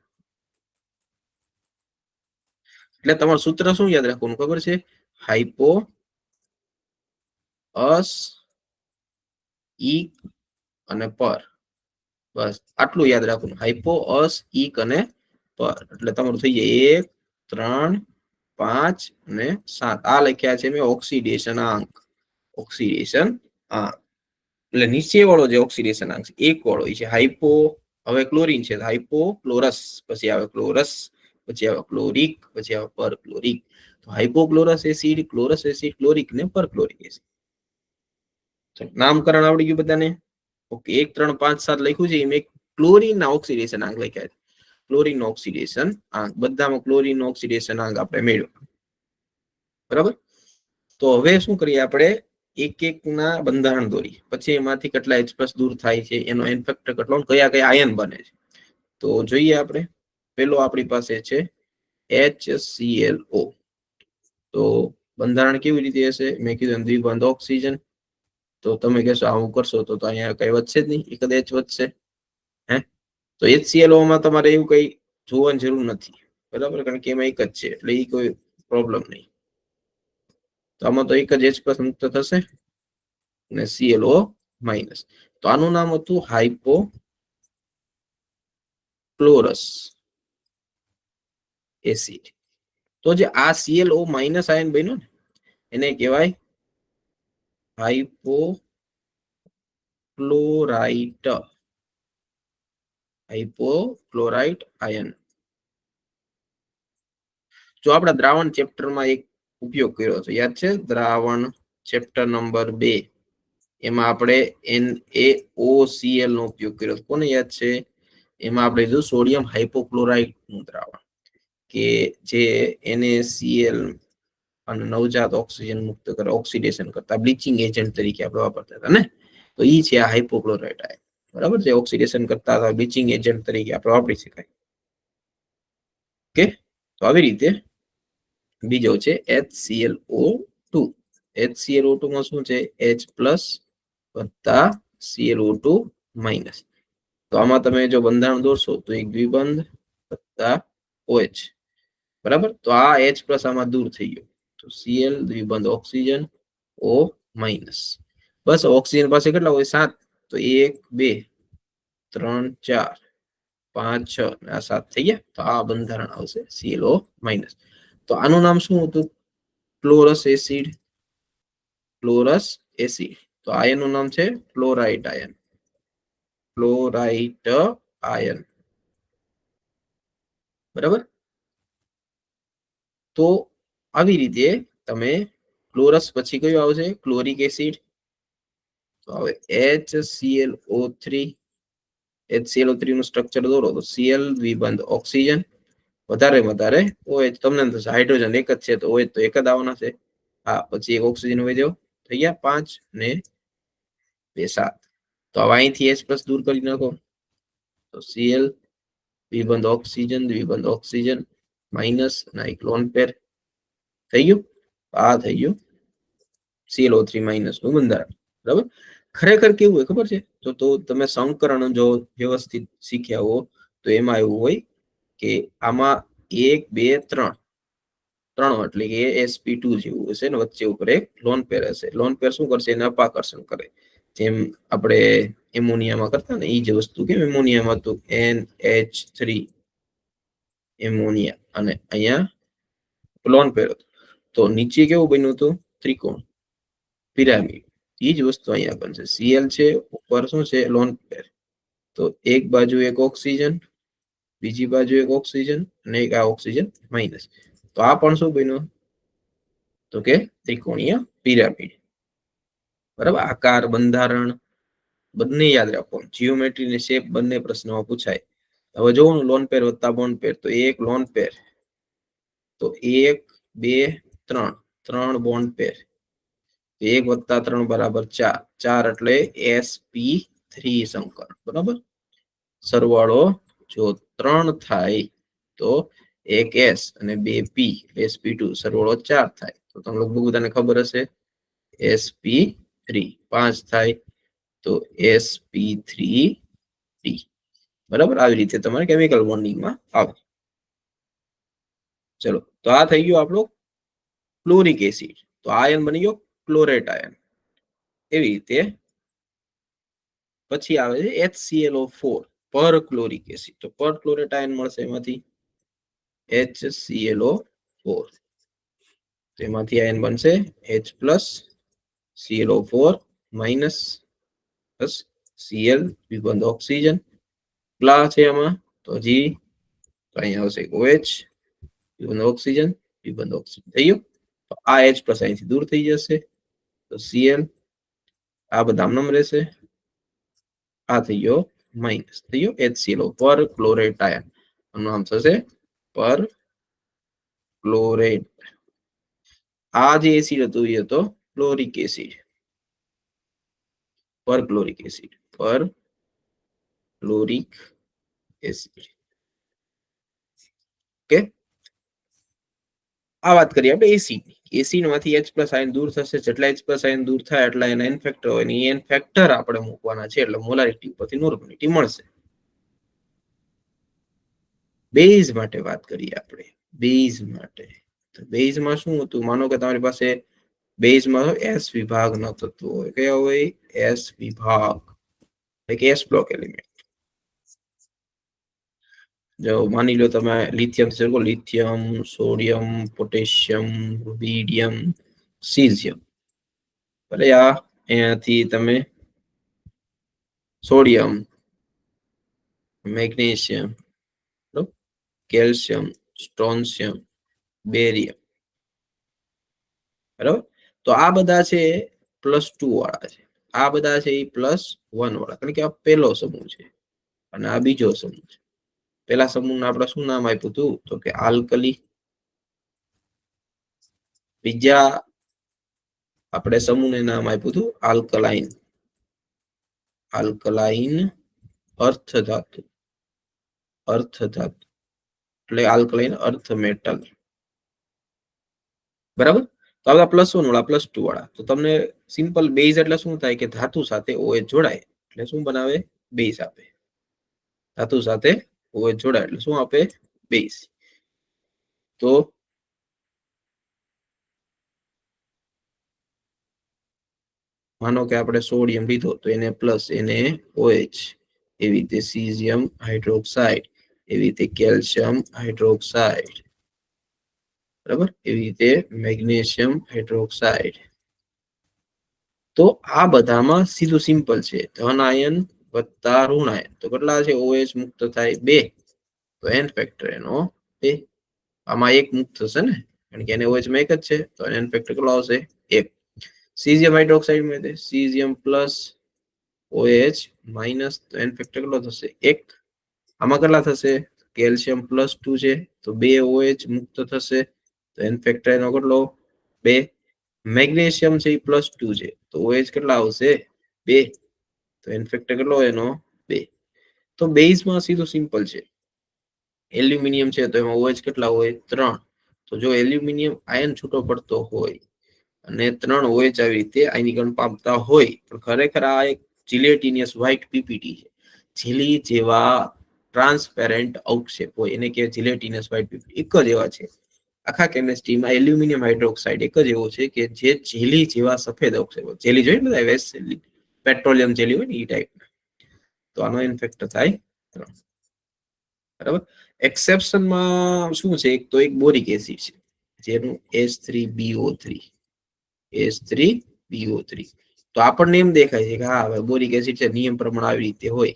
એટલે તમારું સૂત્ર શું યાદ રાખવાનું ખબર છે? હાઇપો અસ ઈક અને પર. બસ આટલું યાદ રાખવાનું. હાઇપો અસ ઈક અને પર. એટલે તમારું થઈ જાય 1 3 5 અને 7. આ લખ્યા છે મેં ઓક્સિડેશન આંક. ઓક્સિડેશન આંક એટલે નીચે વાળો જે ઓક્સિડેશન આંક છે એક વાળો એ છે હાઇપો. હવે ક્લોરીન છે હાઇપો ક્લોરસ, પછી આવે ક્લોરસ, પછી આવે ક્લોરિક, પછી આવે પરક્લોરિક. તો હાઇપોક્લોરસ એસિડ, ક્લોરસ એસિડ, ક્લોરિક ને પરક્લોરિક એસિડ. નામકરણ આવડી ગયું બધાને? ઓકે. 1 3 5 7 લખ્યું છે મેં ક્લોરીન ના ઓક્સિડેશન આંક લખ્યા છે. ક્લોરીન નો ઓક્સિડેશન આંક બધામાં ક્લોરીન નો ઓક્સિડેશન આંક આપણે મેળવ્યો. બરાબર. તો હવે શું કરીએ આપણે? એક એક ના બંધારણ દોરી, પછી એમાંથી કેટલા H+ દૂર થાય છે, એનો n ફેક્ટર કેટલો, કયા કયા આયન બને છે. તો જોઈએ આપણે. પેલો આપણી પાસે છે HClO. તો બંધારણ કેવી રીતે હશે? મેં કીધું દ્વિબંધ ઓક્સિજન. તો તમે કહેશો આવું કરશો તો અહીંયા કઈ વધશે જ નહીં, એક જ H વધશે. હે? તો HClO માં તમારે એવું કઈ જોવાની જરૂર નથી. બરાબર, કારણ કે એમાં એક જ છે એટલે એ કોઈ પ્રોબ્લેમ નહીં. તો આમાં તો એક જ H+ મુક્ત થશે અને ClO-. તો આનું નામ હતું હાઇપોક્લોરસ એસિડ. તો જે આ ClO- આયન બન્યો ને એને કહેવાય હાઇપોક્લોરાઇટ. હાઇપોક્લોરાઇટ આયન. જો આપણા દ્રાવણ ચેપ્ટરમાં એક ઉપયોગ કર્યો છે, યાદ છે? દ્રાવણ ચેપ્ટર નંબર 2 એમાં આપણે NaOCl નો ઉપયોગ કર્યો. કોને યાદ છે? એમાં આપણે જો સોડિયમ હાઇપોક્લોરાઇટ નું દ્રાવણ કે જે NaCl અને નવજાત ઓક્સિજન મુક્ત કરે, ઓક્સિડેશન કરતા બ્લીચિંગ એજન્ટ તરીકે આપણે વાપરતા હતા ને. તો ઈ છે આ હાઇપોક્લોરાઇટ આયન. બરાબર છે. ઓક્સિડેશન કરતા હતા, બ્લીચિંગ એજન્ટ તરીકે આપણે વાપરી શકાય. ઓકે. તો આવી રીતે બીજો છે HClO2. HClO2 માં શું છે? H+ વત્તા ClO2 માઇનસ. તો આમાં તમે જો બંધારણ દોરશો તો એક દ્વિબંધ વત્તા OH. બરાબર. તો આ H+ આમાં દૂર થઈ ગયો. તો Cl દ્વિબંધ ઓક્સિજન O-. બસ ઓક્સિજન પાસે કેટલા હોય? 7. તો 1 2 3 4 5 6 આ 7 થઈ ગયા. તો આ બંધારણ આવશે ClO-. તો આનું નામ શું હતું? ક્લોરસ એસિડ. ક્લોરસ એસિડ. તો આયનનું નામ છે ક્લોરાઇટ આયન. ક્લોરાઇટ આયન. બરાબર. તો આવી રીતે તમે ક્લોરસ પછી કયું આવશે? ક્લોરિક એસિડ. તો હવે HClO3. HClO3 નું સ્ટ્રક્ચર દોરો તો Cl દ્વિબંધ ઓક્સિજન, વધારે OH. તમને હાઇડ્રોજન એક જ છે તો OH તો એક જ આવવાના છે. હા, પછી એક ઓક્સિજન વધ્યો, થઈ ગયા 5 ને 2 7. તો હવે અહીંથી H+ દૂર કરી નાખો તો Cl દ્વિબંધ ઓક્સિજન માઇનસ અને એક લોન પેર થઈ ગયું. આ થઈ ગયું ClO3 માઇનસ નું બંધારણ. બરાબર. ખરેખર કેવું હોય ખબર છે? તો તમે સંકરણ જો વ્યવસ્થિત શીખ્યા હો તો એમાં એવું હોય કે આમાં 1 2 3 એટલે કે sp2 જેવું હશે ને વચ્ચે ઉપર એક લોન પેર હશે. લોન પેર શું કરશે? એને અપાકર્ષણ કરે. જેમ આપણે એમોનિયામાં કરતા ને એ જ વસ્તુ. કેમ એમોનિયામાં તો NH3 એમોનિયા અને અહીંયા લોન પેર હતો. તો નીચે કેવું બન્યું હતું? ત્રિકોણ, પિરામિડ. એ જ વસ્તુ અહીંયા બનશે. Cl છે, ઉપર શું છે? Lone pair. તો એક બાજુ એક ઓક્સિજન, બીજી બાજુ એક ઓક્સિજન અને એક આ ઓક્સિજન માઇનસ. તો આ પણ શું બન્યું? તો કે ત્રિકોણીય પિરામિડ. બરાબર. આકાર, બંધારણ બંને યાદ રાખો. જીઓમેટ્રી ને શેપ બંને પ્રશ્નોમાં પૂછાય. હવે જોવાનું લોન પેર વત્તા બોન્ડ પેર. તો એક લોન પેર, તો 1 2 3 બોન્ડ પેર. 1 + 3 = 4. 4 એટલે sp3 સંકરણ. બરાબર. સરવાળો જો 3 થાય તો 1 S અને 2 P sp2 સરવાળો 4 થાય. તો તમને લગભગ બધાને ખબર હશે. sp3 5 થાય તો sp3d બરાબર આવી રીતે તમારે કેમિકલ બોન્ડિંગમાં આવે ચલો તો આ થઈ ગયો આપણો ક્લોરિક એસિડ તો આયન બની ગયો ક્લોરેટ આયન એવી રીતે પછી આવે છે HClO4 પર ક્લોરિક એસિડ તો પર ક્લોરેટ આયન મળશે એમાંથી HClO4 તેમાંથી આયન બનશે H+ ClO4 minus plus Cl વિબંધ ઓક્સિજન કેટલા છે આમાં તો હજી તો અહીંયા આવશે OH વિબંધ ઓક્સિજન વિબંધ ઓક્સિજન થઈ ગયું તો આ H+ અહીંથી દૂર થઈ જશે તો Cl આ બધા નામ રહેશે આ થઈ ગયો માઈનસ થઈ ગયો HClO પર ક્લોરેટ આયન નામ થશે પર ક્લોરેટ આ જે એસિડ હતું એ હતો ક્લોરિક એસિડ પર ક્લોરિક એસિડ પર ક્લોરિક એસિડ ઓકે આ વાત કરીએ આપણે એસિડ એસિડ માંથી H+ આયન દૂર થશે જેટલા H+ આયન દૂર થાય એટલા એના એન ફેક્ટર હોય ને એન ફેક્ટર આપણે મૂકવાના છે એટલે મોલારિટી ઉપરથી નોર્માલિટી મળશે બેઝ માટે વાત કરીએ આપણે બેઝ માટે તો બેઝમાં શું હતું માનો કે તમારી પાસે બેઝમાં S વિભાગ ન થતો હોય કયા હોય S વિભાગ એટલે S બ્લોક એલિમેન્ટ જો માની લો તમે લિથિયમ છે lithium sodium potassium rubidium caesium ભલે આ અહીંયાથી તમે સોડિયમ મેગ્નેશિયમ કેલ્શિયમ સ્ટ્રોન્શિયમ બેરિયમ બરાબર તો આ બધા છે +2 વાળા છે આ બધા છે એ +1 વાળા કારણ કે આ પહેલો સમૂહ છે અને આ બીજો સમૂહ છે પેલા સમૂહને આપણે શું નામ આપ્યું હતું તો કે આલ્કલી બીજા આપણે સમૂહને નામ આપ્યું હતું આલ્કલાઇન આલ્કલાઇન અર્થ ધાતુ એટલે આલ્કલાઇન અર્થ મેટલ બરાબર તો આ +1 વાળા +2 વાળા તો તમને સિમ્પલ બેઝ એટલે શું થાય કે ધાતુ સાથે OH જોડાય એટલે શું બનાવે બેઝ આપે ધાતુ સાથે OH જોડાય એટલે શું આપે બેઝ તો માનો કે આપણે સોડિયમ લીધો તો એને પ્લસ એને OH એવી રીતે સીઝિયમ હાઇડ્રોક્સાઇડ એવી રીતે કેલ્શિયમ હાઇડ્રોક્સાઇડ બરાબર એવી રીતે મેગ્નેશિયમ હાઇડ્રોક્સાઇડ તો આ બધામાં સીધું સિમ્પલ છે ધન આયન વત્તા ઋણ આયન તો કેટલા છે OH મુક્ત થાય 2 તો એન ફેક્ટર એનો 2 આમાં 1 મુક્ત થશે ને કારણ કે એને OH માં 1 જ છે તો એન ફેક્ટર કેટલો આવશે 1 સીઝિયમ હાઇડ્રોક્સાઇડ માં સીઝિયમ પ્લસ OH માઈનસ તો એન ફેક્ટર કેટલો થશે 1 આમાં કેટલા થશે કેલ્શિયમ +2 છે તો 2 OH મુક્ત થશે તો એન ફેક્ટર એનો કેટલો 2 મેગ્નેશિયમ છે +2 છે તો OH કેટલા આવશે 2 તો એન ફેક્ટર કેટલો એનો 2 તો બેઝમાં સીધું સિમ્પલ છે એલ્યુમિનિયમ છે તો એમાં OH કેટલા હોય 3 તો જો એલ્યુમિનિયમ આયન છૂટો પડતો હોય અને 3 OH આવી રીતે આયનીકરણ પામતા હોય પણ ખરેખર આ એક જિલેટિનિયસ વ્હાઇટ પીપીટી છે ઝીલી જેવા ટ્રાન્સપેરેન્ટ અવક્ષેપ હોય એને કે જિલેટિનિયસ વ્હાઇટ પીપીટી એક જ એવા છે આખા કેમિસ્ટ્રીમાં એલ્યુમિનિયમ હાઇડ્રોક્સાઇડ એક જ એવો છે કે જે જેલી જેવા સફેદ અવક્ષેપ જેલી જોઈએ ને વેસ્ટ પેટ્રોલિયમ જેલી હોય ને એ ટાઈપ તો આનો ઇન્ફેક્ટ થાય 3 બરાબર એક્સેપ્શનમાં શું છે એક તો એક બોરિક એસિડ છે જેનું H3BO3 તો આપણને એમ દેખાય છે કે હા હવે બોરિક એસિડ છે નિયમ પ્રમાણે આવી રીતે હોય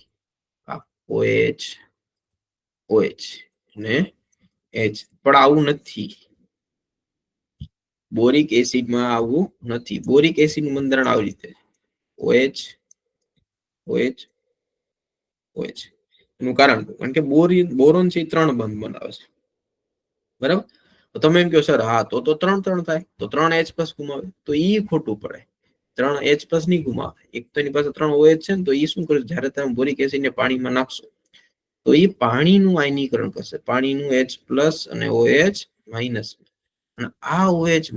OH ને H પણ આવું નથી બોરિક એસિડમાં આવું નથી બોરિક એસિડનું બંધારણ આવી રીતે OH એનું કારણ કે બોરોન છે 3 બંધ બનાવે છે બરાબર તો તમે એમ કહો સર હા તો 3 થાય તો 3 H+ ગુમાવે તો ઈ ખોટું પડે 3 H+ નહીં ગુમાવે એક તો એની પાસે 3 OH છે ને તો ઈ શું કરે જ્યારે તમે બોરિક એસિડને પાણીમાં નાખશો તો એ પાણીનું આયનીકરણ કરશે પાણીનું H+ અને OH- અને આ OH-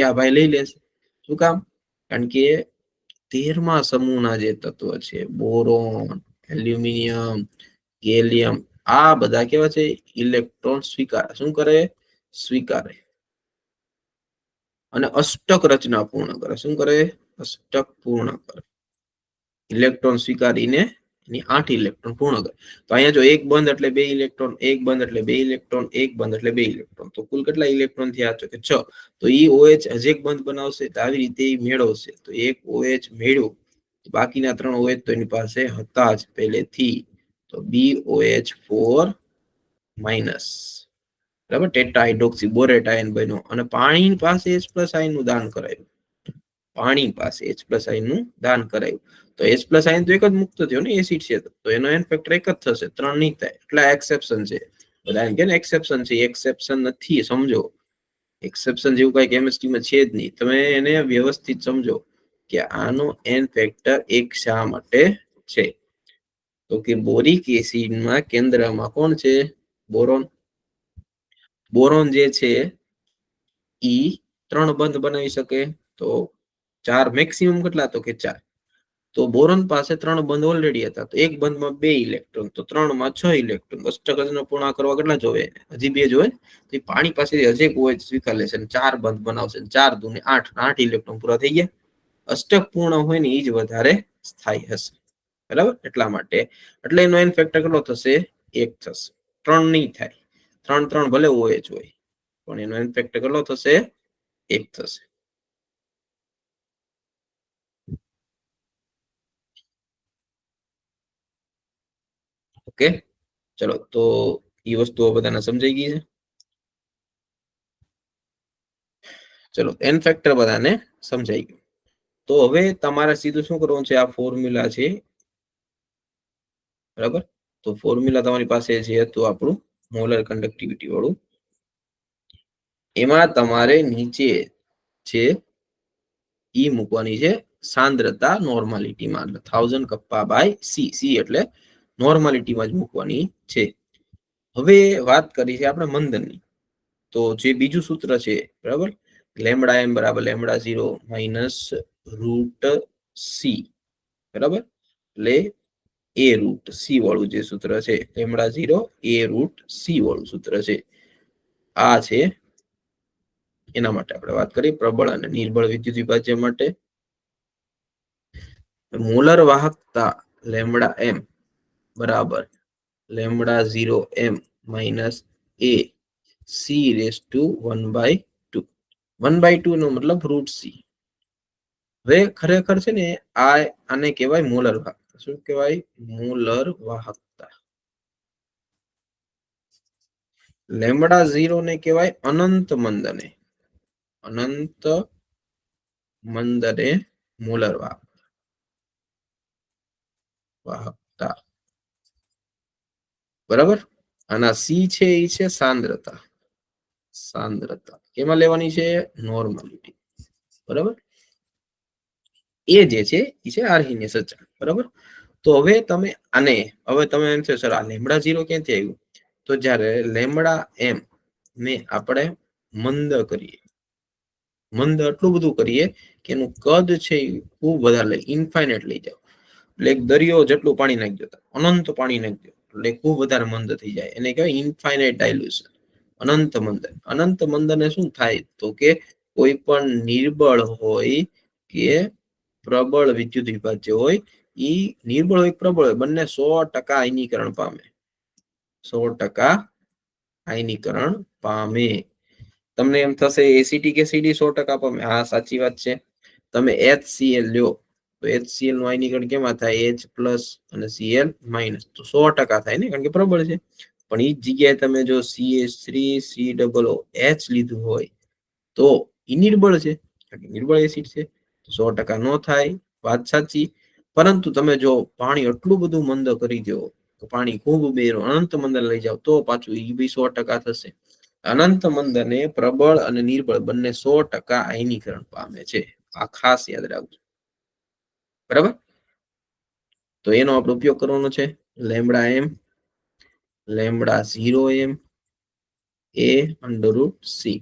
આ ભાઈ લઈ લેશે શું કામ કારણ કે 13મા સમૂહના જે તત્વ છે બોરોન, એલ્યુમિનિયમ, ગેલિયમ, આ બધા કેવા છે ઇલેક્ટ્રોન સ્વીકાર શું કરે સ્વીકારે અને અષ્ટક રચના પૂર્ણ કરે શું કરે અષ્ટક પૂર્ણ કરે ઇલેક્ટ્રોન સ્વીકારીને એની 8 ઇલેક્ટ્રોન પૂર્ણ કરે તો અહીંયા જો એક બંધ એટલે 2 ઇલેક્ટ્રોન એક બંધ એટલે 2 ઇલેક્ટ્રોન એક બંધ એટલે 2 ઇલેક્ટ્રોન તો કુલ કેટલા ઇલેક્ટ્રોન થયા તો કે 6 તો ઈ OH હજી એક બંધ બનાવશે તો આવી રીતે ઈ મેળવશે તો એક OH મેળવ્યું બાકીના 3 OH તો એની પાસે હતા જ પહેલેથી તો BOH4 માઈનસ બરાબર ટેટ્રા હાઇડ્રોક્સી બોરેટ આયન બન્યો અને પાણી પાસે H+ આયન નું દાન કરાયું પાણી પાસે H+ આયન નું દાન કરાયું તો H+ આયન તો એક જ મુક્ત થયો ને એસિડ છે તો એનો n ફેક્ટર એક જ થશે 3 નહીં થાય એટલે એક્સેપ્શન છે બધા એમ કે ને એક્સેપ્શન છે એક્સેપ્શન નથી સમજો એક્સેપ્શન જેવું કઈ કેમિસ્ટ્રીમાં છે જ નહીં તમે એને વ્યવસ્થિત સમજો કે આનો n ફેક્ટર 1 શા માટે છે તો કે બોરિક એસિડમાં કેન્દ્રમાં કોણ છે બોરોન બોરોન જે છે ઈ 3 બંધ બનાવી શકે તો 4 મેક્સિમમ કેટલા તો કે 4 તો બોરોન પાસે 3 બંધ ઓલરેડી હતા તો એક બંધમાં 2 ઇલેક્ટ્રોન તો 3 માં 6 ઇલેક્ટ્રોન અષ્ટક રચના પૂર્ણ કરવા કેટલા જોવે હજી 2 જોવે તો પાણી પાસેથી હજી એક OH સ્વીકાર લેશે 4 બંધ બનાવશે 4 દુ ને 8 ઇલેક્ટ્રોન પૂરા થઈ ગયા અષ્ટક પૂર્ણ હોય ને એ જ વધારે સ્થાયી હશે બરાબર એટલા માટે એટલે એનો n ફેક્ટર કેટલો થશે 1 થશે 3 નહીં થાય 3 ભલે OH હોય પણ એનો n ફેક્ટર કેટલો થશે 1 થશે ઓકે ચલો તો એ વસ્તુઓ બધાને સમજાઈ ગઈ છે ચલો n ફેક્ટર બધાને સમજાઈ ગયું તો હવે તમારે સીધું શું કરવાનું છે આ ફોર્મ્યુલા છે બરાબર તો ફોર્મ્યુલા તમારી પાસે જે હતું આપણું મોલર કન્ડક્ટિવિટી વાળું એમાં તમારે નીચે છે ઈ મૂકવાની છે સાંદ્રતા નોર્માલિટીમાં 1000 કપ્પા બાય સી એટલે નોર્માલિટીમાં જ મૂકવાની છે હવે વાત કરી છે આપણે મંદનની તો જે બીજું સૂત્ર છે બરાબર લેમ્બડા એમ બરાબર લેમ્બડા 0 માઇનસ રૂટ સી બરાબર એટલે એ રૂટ સી વાળું જે સૂત્ર છે લેમ્બડા 0 એ રૂટ સી વાળું સૂત્ર છે આ છે એના માટે આપણે વાત કરી પ્રબળ અને નિર્બળ વિદ્યુત વિભાજ્ય માટે મોલર વાહકતા લેમ્બડા એમ બરાબર lambda 0 M minus A C raise to 1/2 1/2 નો મતલબ રૂટ સી હવે ખરેખર છે ને આને કહેવાય મોલર વાહકતા શું કહેવાય મોલર વાહકતા લેમ્બડા 0 ને કહેવાય અનંત મંદને મોલર વાહકતા બરાબર અને સી છે એ છે સાંદ્રતા કેમાં લેવાની છે નોર્માલિટી બરાબર એ જે છે એ છે આર્હીન્ય સચાંક બરાબર તો હવે તમે આને હવે તમે એમ છે સર આ લેમ્બડા 0 ક્યાંથી આવ્યું તો જ્યારે લેમ્બડા એમ ને આપણે મંદ કરીએ મંદ એટલું બધું કરીએ કે એનું કદ છે ખૂબ વધારે લઈ ઇન્ફાઇનાઇટ લઈ જાવ એટલે એક દરિયો જેટલું પાણી નાખી દો અનંત પાણી નાખી દો એટલે ખૂબ વધારે મંદ થઈ જાય એને કહેવાય ઇન્ફાઇનાઇટ ડાયલ્યુશન અનંત મંદને શું થાય તો કે કોઈ પણ નિર્બળ હોય કે પ્રબળ વિદ્યુત વિભાજ્ય હોય ઈ નિર્બળ હોય પ્રબળ હોય બંને 100% આયનીકરણ પામે 100% આયનીકરણ પામે તમને એમ થશે એસિટિક એસિડ 100% પામે હા સાચી વાત છે તમે HCl લ્યો તો HCl નું આયનીકરણ કેમાં થાય H+ અને Cl- તો 100% થાય ને કારણ કે પ્રબળ છે પણ ઈ જગ્યાએ તમે જો CH3COOH લીધું હોય તો ઈ નિર્બળ છે નિર્બળ એસિડ છે 100% નો થાય વાત સાચી પરંતુ તમે જો પાણી એટલું બધું મંદ કરી દો તો પાણી ખૂબ બેરું અનંત મંદ લઈ જાવ તો પાછું ઈ બી 100% થશે અનંત મંદને પ્રબળ અને નિર્બળ બંને 100% આયનીકરણ પામે છે આ ખાસ યાદ રાખજો બરાબર તો એનો આપણે ઉપયોગ કરવાનો છે લેમ્બડા એમ લેમ્બડા 0 એમ એ અંડર રૂટ સી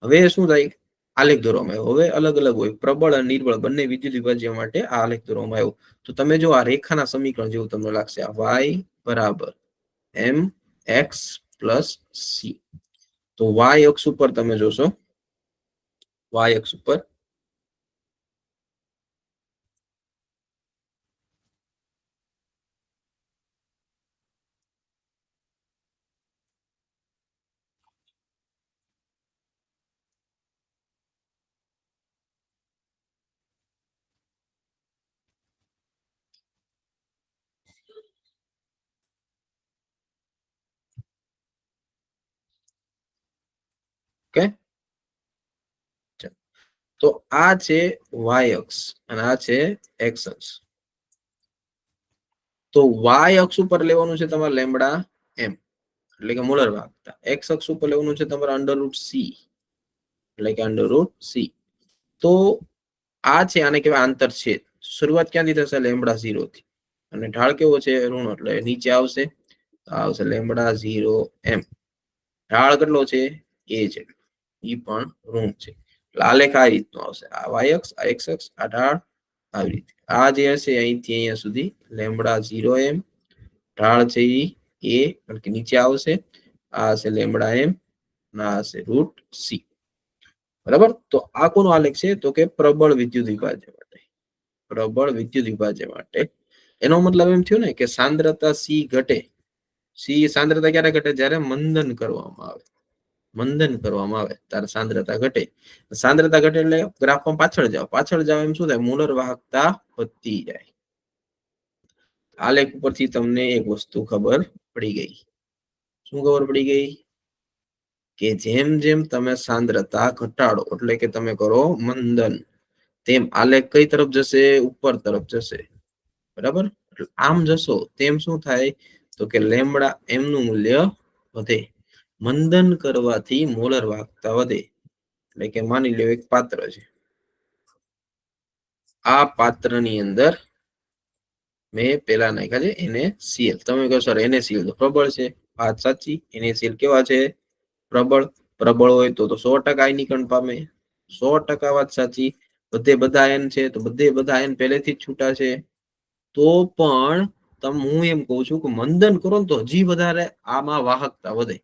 હવે શું થાય આલેખ દોરવામાં આવ્યો. હવે અલગ અલગ હોય, પ્રબળ અને નિર્બળ બંને વિદ્યુત વિભાજ્ય માટે આ આલેખ દોરવામાં આવ્યો. તો તમે જો આ રેખાના સમીકરણ જેવું તમને લાગશે, આ y બરાબર mx પ્લસ c. તો y અક્ષ ઉપર તમે જોશો, y અક્ષ ઉપર ઓકે, તો આ છે y અક્ષ અને આ છે x અક્ષ. તો y અક્ષ ઉપર લેવાનું છે તમારે લેમ્બડા m એટલે કે મોલર વાહકતા. x અક્ષ ઉપર લેવાનું છે તમારે અંડરરૂટ c એટલે કે અંડરરૂટ c. તો આ છે, આને કહેવાય આંતરછેદ. શરૂઆત ક્યાંથી થશે? લેમ્બડા 0 થી. અને ઢાળ કેવો છે? ઋણ, એટલે નીચે આવશે લેમ્બડા 0 m. ઢાળ કેટલો છે? a છે, ઈ પણ ઋણ છે. આલેખ આ રીતનો આવશે, આ y અક્ષ, આ x અક્ષ, આ ઢાળ આવી રીતે. આ જે હશે અહીંથી અહીંયા સુધી લેમ્બડા 0 m, ઢાળ છે ઈ a એટલે કે નીચે આવશે. આ હશે લેમ્બડા m, ના હશે રૂટ c. બરાબર. તો આ કોનો આલેખ છે? તો કે પ્રબળ વિદ્યુત વિભાજ્ય માટે. પ્રબળ વિદ્યુત વિભાજ્ય માટે એનો મતલબ એમ થયો ને કે સાંદ્રતા c ઘટે. c સાંદ્રતા ક્યારે ઘટે? જ્યારે મંદન કરવામાં આવે. મંદન કરવામાં આવે ત્યારે સાંદ્રતા ઘટે. સાંદ્રતા ઘટે એટલે ગ્રાફમાં પાછળ જાઓ. પાછળ જાઓ એમ શું થાય? મોલર વાહકતા વધતી જાય. આલેખ ઉપરથી તમને એક વસ્તુ ખબર પડી ગઈ. શું ખબર પડી ગઈ? કે જેમ જેમ તમે સાંદ્રતા ઘટાડો એટલે કે તમે કરો મંદન, તેમ આલેખ કઈ તરફ જશે? ઉપર તરફ જશે. બરાબર. આમ જશો તેમ શું થાય? તો કે લેમ્બડા m નું મૂલ્ય વધે. મંદન કરવાથી મોલર વાહકતા વધે. એટલે કે માની લો એક પાત્ર છે, આ પાત્રની અંદર મેં પેલા નાખ્યા છે NaCl. તમે કહો સર NaCl તો પ્રબળ છે. વાત સાચી. NaCl કેવા છે? પ્રબળ. પ્રબળ હોય તો 100% આયનીકરણ પામે. 100% વાત સાચી. બધે બધા આયન છે તો બધે બધા આયન પહેલેથી જ છૂટા છે. તો પણ હું એમ કહું છું કે મંદન કરો ને તો હજી વધારે આમાં વાહકતા વધે.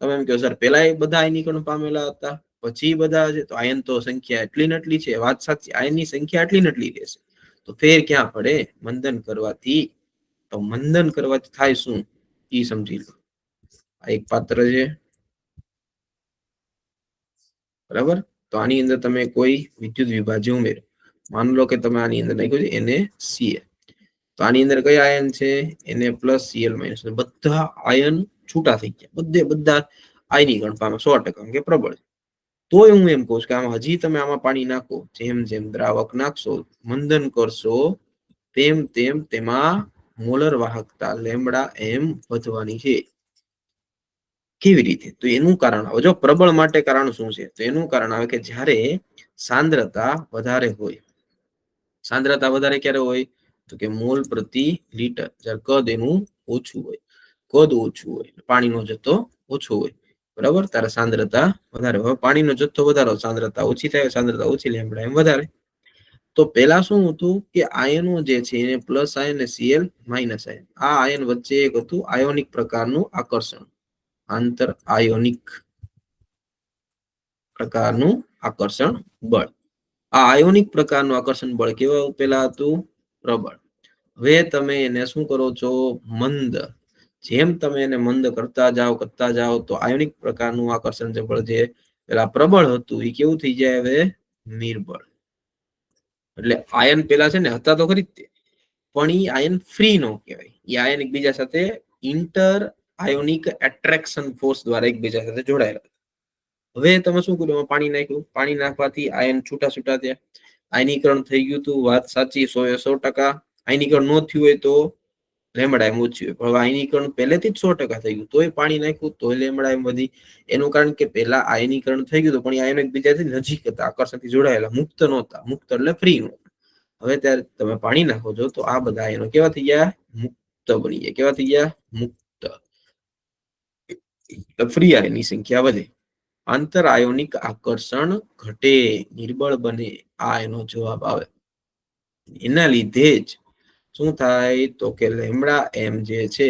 તમે એમ કહો સર પેલા બધા આયનીકરણ પામેલા હતા, પછી બધા છે તો આયન તો સંખ્યા એટલી ને એટલી છે. વાત સાચી, આયનની સંખ્યા એટલી ને એટલી રહેશે. તો ફેર ક્યાં પડે? મંદન કરવાથી. તો મંદન કરવાથી થાય શું? ઈ સમજી લો. આ એક પાત્ર છે, બરાબર. તો આની અંદર તમે કોઈ વિદ્યુત વિભાજ્ય ઉમેરો. માની લો કે તમે આની અંદર નાખ્યું છે NaCl. તો આની અંદર કયા આયન છે? Na+Cl-. બધા આયન છૂટા થઈ ગયા. બધે બધા આયનીકરણ પામે 100%, કે પ્રબળ. તોય હું એમ કહું છું કે આમાં હજી તમે આમાં પાણી નાખો, જેમ જેમ દ્રાવક નાખશો, મંદન કરશો, તેમ તેમ તેમાં મોલર વાહકતા લેમ્બડા m વધવાની છે. કેવી રીતે? તો એનું કારણ આવે. જો પ્રબળ માટે કારણ શું છે? તો એનું કારણ આવે કે જ્યારે સાંદ્રતા વધારે હોય. સાંદ્રતા વધારે ક્યારે હોય? તો કે મોલ પ્રતિ લિટર. જ્યારે કદ એનું ઓછું હોય. કદ ઓછું હોય, પાણીનો જથ્થો ઓછો હોય, બરાબર, ત્યારે સાંદ્રતા વધારે. હવે પાણીનો જથ્થો વધારો, સાંદ્રતા ઓછી થાય. સાંદ્રતા ઓછી, લેમ્બડા m વધારે. તો પેલા શું હતું કે આયનો જે છે એને પ્લસ આયન અને Cl માઇનસ આયન, આ આયન વચ્ચે એક હતું આયોનિક પ્રકારનું આકર્ષણ. આંતર આયોનિક પ્રકારનું આકર્ષણ બળ. આ આયોનિક પ્રકારનું આકર્ષણ બળ કેવા પેલા હતું? પ્રબળ. હવે તમે એને શું કરો છો? મંદ. જેમ તમે એને મંદ કરતા જાઓ તો આયોનિક પ્રકારનું આકર્ષણ જે બળ છે પેલા પ્રબળ હતું એ કેવું થઈ જાય? હવે નિર્બળ. એટલે આયન પેલા છે ને હતા તો ખરી જ તે, પણ ઈ આયન ફ્રી નો કહેવાય. ઈ આયન એકબીજા સાથે ઇન્ટર આયોનિક એટ્રેક્શન ફોર્સ દ્વારા એકબીજા સાથે જોડાયેલા. હવે તમે શું કર્યું? પાણી નાખ્યું. પાણી નાખવાથી આયન છૂટા છૂટા થયા. આયનીકરણ થઈ ગયું હતું. વાત સાચી, 100% આયનીકરણ ન થયું હોય તો લેમ્બડા m ઓછી હોય. પણ આયનીકરણ પહેલેથી જ 100% થઈ ગયું, તોય પાણી નાખ્યું તોય લેમ્બડા m વધી. એનું કારણ કે પેલા આયનીકરણ થઈ ગયું પણ આયન એકબીજાથી નજીક હતા, આકર્ષણથી જોડાયેલા, મુક્ત નહોતા. મુક્ત એટલે ફ્રી નહોતા. હવે ત્યારે તમે પાણી નાખો છો તો આ બધા આયનો કેવા થઈ ગયા? મુક્ત બની ગયા. કેવા થઈ ગયા? મુક્ત. ફ્રી આયનની સંખ્યા વધે. આંતર આયોનિક આકર્ષણ ઘટે, નિર્બળ બને, આ એનો જવાબ આવે. એના લીધે જ શું થાય તો કે લેમડા એમ જે છે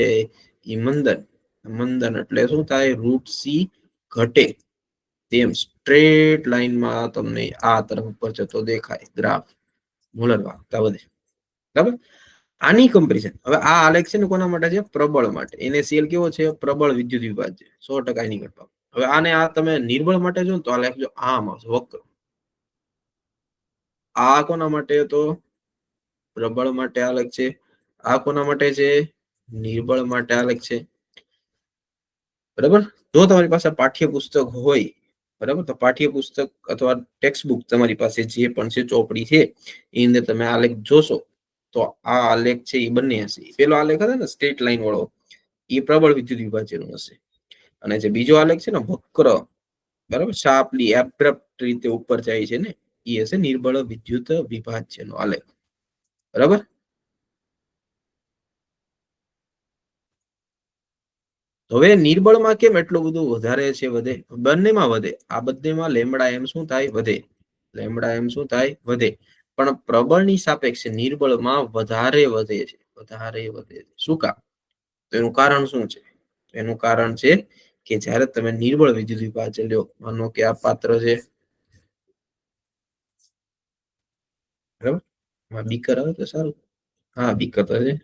એ મંદન એટલે શું થાય, રૂટ સી ઘટે. તેમ સ્ટ્રેટ લાઈનમાં તમને આ તરફ ઉપર જતો દેખાય ગ્રાફ, મોલર વાહકતા વધે. બરાબર. આની કમ્પેરિઝન હવે આ આલેખ છે ને કોના માટે છે, પ્રબળ માટે. NaCl કેવો છે, પ્રબળ વિદ્યુત વિભાજ્ય, 100% એની કરતા. હવે આને આ તમે નિર્બળ માટે જો તો આ આલેખ જો આમ આવશે વક્ર. આ કોના માટે તો પ્રબળ માટે આલેખ છે, આ કોના માટે છે, નિર્બળ માટે આલેખ છે. બરાબર. જો તમારી પાસે પાઠ્યપુસ્તક હોય, બરાબર, તો પાઠ્યપુસ્તક અથવા ટેક્સ્ટ બુક તમારી પાસે જે પણ છે, ચોપડી છે, એની અંદર તમે આલેખ જોશો તો આ આલેખ છે એ બંને હશે. પેલો આલેખ હતો ને સ્ટ્રેટ લાઈન વાળો, એ પ્રબળ વિદ્યુત વિભાજ્યનો હશે. અને જે બીજો આલેખ છે ને વક્ર, બરાબર, શાર્પલી એબ્રપ્ટ રીતે ઉપર જાય છે ને, એ હશે નિર્બળ વિદ્યુત વિભાજ્યનો આલેખ. બરાબર. હવે નિર્બળમાં કેમ એટલું બધું વધારે છે, વધે? બંનેમાં વધે. આ બંનેમાં લેમડા એમ શું થાય, વધે. લેમડા એમ શું થાય, વધે. પણ પ્રબળની સાપેક્ષે નિર્બળમાં વધારે વધે છે, વધારે વધે છે. શું કામ? તો એનું કારણ શું છે? એનું કારણ છે કે જ્યારે તમે નિર્બળ વિદ્યુત વિભાજ્ય લ્યો, માનો કે આ પાત્ર છે, બરાબર, બીકર આવે તો સારું. હા, બીકર તો છે.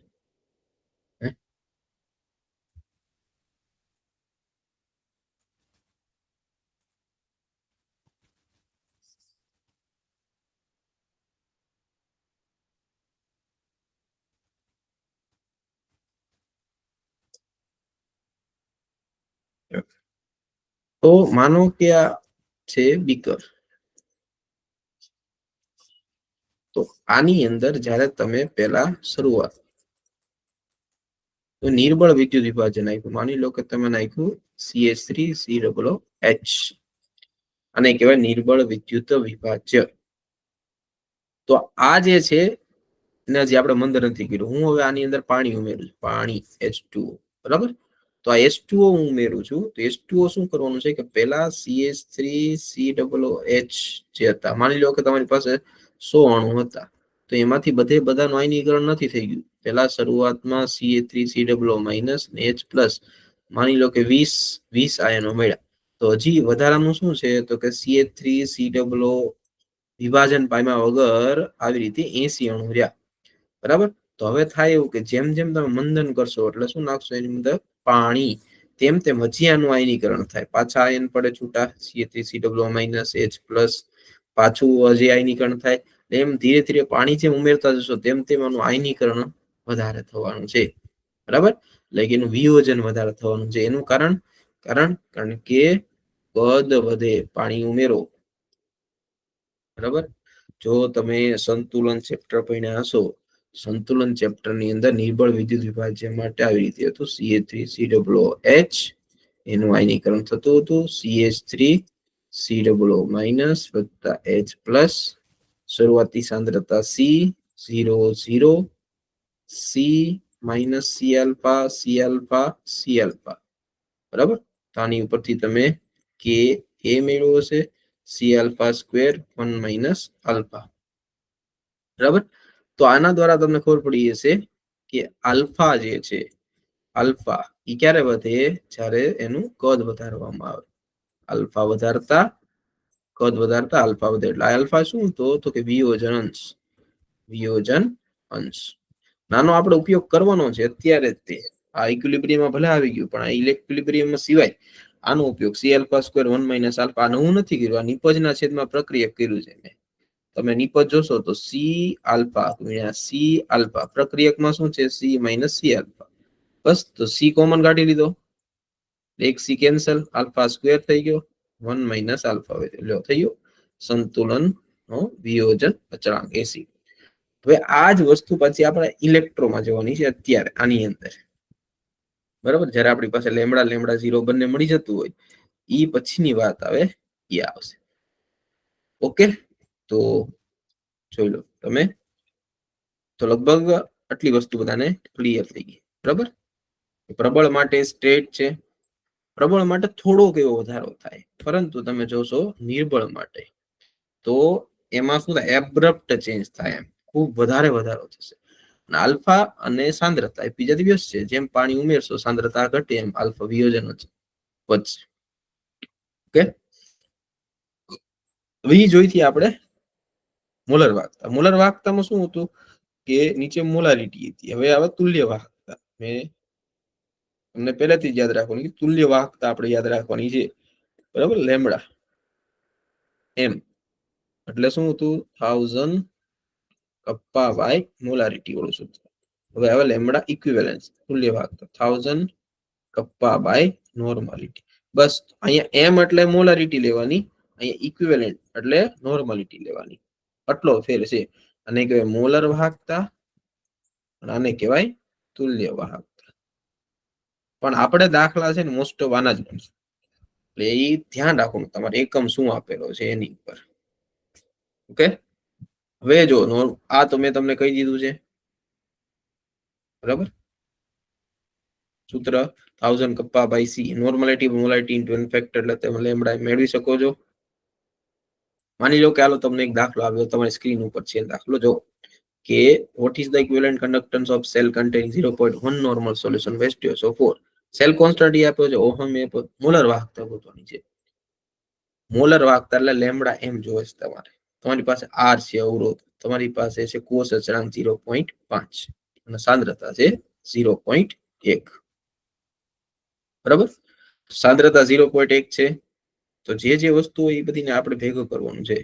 તો માનો કે આ છે બીકર, તો આની અંદર જ્યારે તમે પેલા શરૂઆત તો નિર્બળ વિદ્યુત વિભાજન નાખ્યું, માની લો કે તમે નાખ્યું CH3COOH, અને કહેવાય નિર્બળ વિદ્યુત વિભાજ્ય. તો આ જે છે ને જે આપણે મંદ નથી કર્યું, હું હવે આની અંદર પાણી ઉમેરું છું, પાણી H2O, બરાબર. તો આ H2O હું ઉમેરું છું, તો H2O શું કરવાનું છે કે પેલા CH3COOH જે હતા, માની લો કે તમારી પાસે 100 અણુ હતા, તો એમાંથી બધાનું આયનીકરણ નથી થઈ ગયું. પેલા શરૂઆતમાં Ca3COO માઇનસ ને H પ્લસ, માની લો કે 20 આયનો મળ્યા. તો હજી વધારાનું શું છે તો કે CH3COO વિભાજન પામ્યા વગર આવી રીતે 80 અણુ રહ્યા. બરાબર. તો હવે થાય એવું કે જેમ જેમ તમે મંદન કરશો એટલે શું નાખશો એની અંદર, પાણી, તેમ તેમ હજી આનું આયનીકરણ થાય, પાછા આયન પડે છૂટા, CH3COO માઇનસ H પ્લસ, પાછું હજી આયનીકરણ થાય. એમ ધીરે ધીરે પાણી જેમ ઉમેરતા જશો તેમ તેમ આનું આયનીકરણ વધારે થવાનું છે. બરાબર. એટલે કે એનું વિયોજન વધારે થવાનું છે. એનું કારણ કે કદ વધે, પાણી ઉમેરો. બરાબર. જો તમે સંતુલન ચેપ્ટર ભણ્યા હશો, સંતુલન ચેપ્ટર ની અંદર નિર્બળ વિદ્યુત વિભાજ્ય માટે આવી રીતે હતું, CH3COOH, એનું આયનીકરણ થતું હતું CH3COO માઇનસ વત્તા H પ્લસ, શરૂઆતી સાંદ્રતા C00, C minus C alpha, C alpha, C alpha. બરાબર. તો આની ઉપરથી તમે કે એ મેળવો છે, C alpha square 1 minus alpha. બરાબર. તો આના દ્વારા તમને ખબર પડી જશે કે આલ્ફા જે છે, આલ્ફા એ ક્યારે વધે, જ્યારે એનું કદ વધારવામાં આવે. આલ્ફા વધારતા કદ વધારતા આલ્ફા વધે. એટલે આલ્ફા શું તો કે વિયોજન અંશ, વિયોજન અંશ. નાનો આપણે ઉપયોગ કરવાનો છે અત્યારે તે આ ઇક્વિલિબ્રિયમમાં ભલે આવી ગયું, પણ આ ઇલેક્ટ્રિલિબ્રિયમ સિવાય આનો ઉપયોગ C alpha square 1 minus alpha, આનું હું નથી કર્યું, આ નિપજના છેદમાં પ્રક્રિયા કર્યું છે મેં. તમે નિપજ જોશો તો C આલ્ફા ગુણ્યા C આલ્ફા, પ્રક્રિયકમાં શું છે C માઇનસ C આલ્ફા. બસ, તો C કોમન કાઢી લીધો, એક C કેન્સલ, આલ્ફા સ્ક્વેર થઈ ગયો, 1 માઇનસ આલ્ફા લ્યો થઈ ગયો સંતુલન નો વિયોજન અચળાંક એસી. હવે આ જ વસ્તુ પછી આપણે ઇલેક્ટ્રોમાં જવાની છે અત્યારે આની અંદર. બરાબર. જ્યારે આપણી પાસે લેમડા લેમડા 0 બંને મળી જતું હોય, ઈ પછીની વાત આવે, એ આવશે. ઓકે. તો જોઈ લો તમે, તો લગભગ આટલી વસ્તુ બધાને ક્લિયર થઈ ગઈ. બરાબર. પ્રબળ માટે સ્ટ્રેટ છે, પ્રબળ માટે થોડોક એવો વધારો થાય, પરંતુ તમે જોશો નિર્બળ માટે તો એમાં શું થાય, એબ્રપ્ટ ચેન્જ થાય, એમ ખૂબ વધારો થશે. આલ્ફા અને સાંદ્રતા એ બીજા દિવસ છે, જેમ પાણી ઉમેરશો સાંદ્રતા ઘટે એમ આલ્ફા વિયોજન વધશે. ઓકે, વી જોઈતી આપણે મોલર વાહકતા. મોલર વાહકતામાં શું હતું કે નીચે મોલારિટી હતી, હવે આવે તુલ્ય વાહકતા. મેં તમને પહેલાથી જ યાદ રાખવાની, તુલ્ય વાહકતા આપણે યાદ રાખવાની છે, બરાબર. લેમડા એમ એટલે શું હતું, 1000 કપ્પા બાય મોલારિટી વાળું સૂત્ર. હવે આવે લેમડા ઇક્વિવેલેન્સ, તુલ્ય વાહકતા 1000 કપ્પા બાય નોર્માલિટી. બસ અહીંયા એમ એટલે મોલારિટી લેવાની, અહીંયા ઇક્વિવેલેન્ટ એટલે નોર્માલિટી લેવાની, આટલો ફેર છે. અને કહેવાય મોલર વાહકતા, આને કહેવાય તુલ્ય વાહકતા. પણ આપણે દાખલા છે ને મોસ્ટ ઓફ આના જ ગણશું, એટલે એ ધ્યાન રાખવાનું તમારે એકમ શું આપેલો છે એની ઉપર. ઓકે, હવે જો આ તો મેં તમને કહી દીધું છે, બરાબર. સૂત્ર 1000 kappa by C, normality molarity into N factor, એટલે તમે લેમ્બડા મેળવી શકો છો. માની લો કે હાલો તમને એક દાખલો આવ્યો, તમારી સ્ક્રીન ઉપર છે દાખલો, જો કે what is the equivalent conductance of cell containing 0.1 normal solution H2SO4. Cell constant આપ્યો છે, ઓહમ એ મોલર વાહકતા ગોતવાની છે. મોલર વાહકતા એટલે લેમ્બડા એમ જોવે છે તમારે. તમારી પાસે આર છે અવરોધ, તમારી પાસે છે કોષ અચળાંક 0.5 અને સાંદ્રતા છે 0.1, બરાબર. સાંદ્રતા 0.1 છે, તો જે વસ્તુ હોય એ બધીને આપણે ભેગું કરવાનું છે.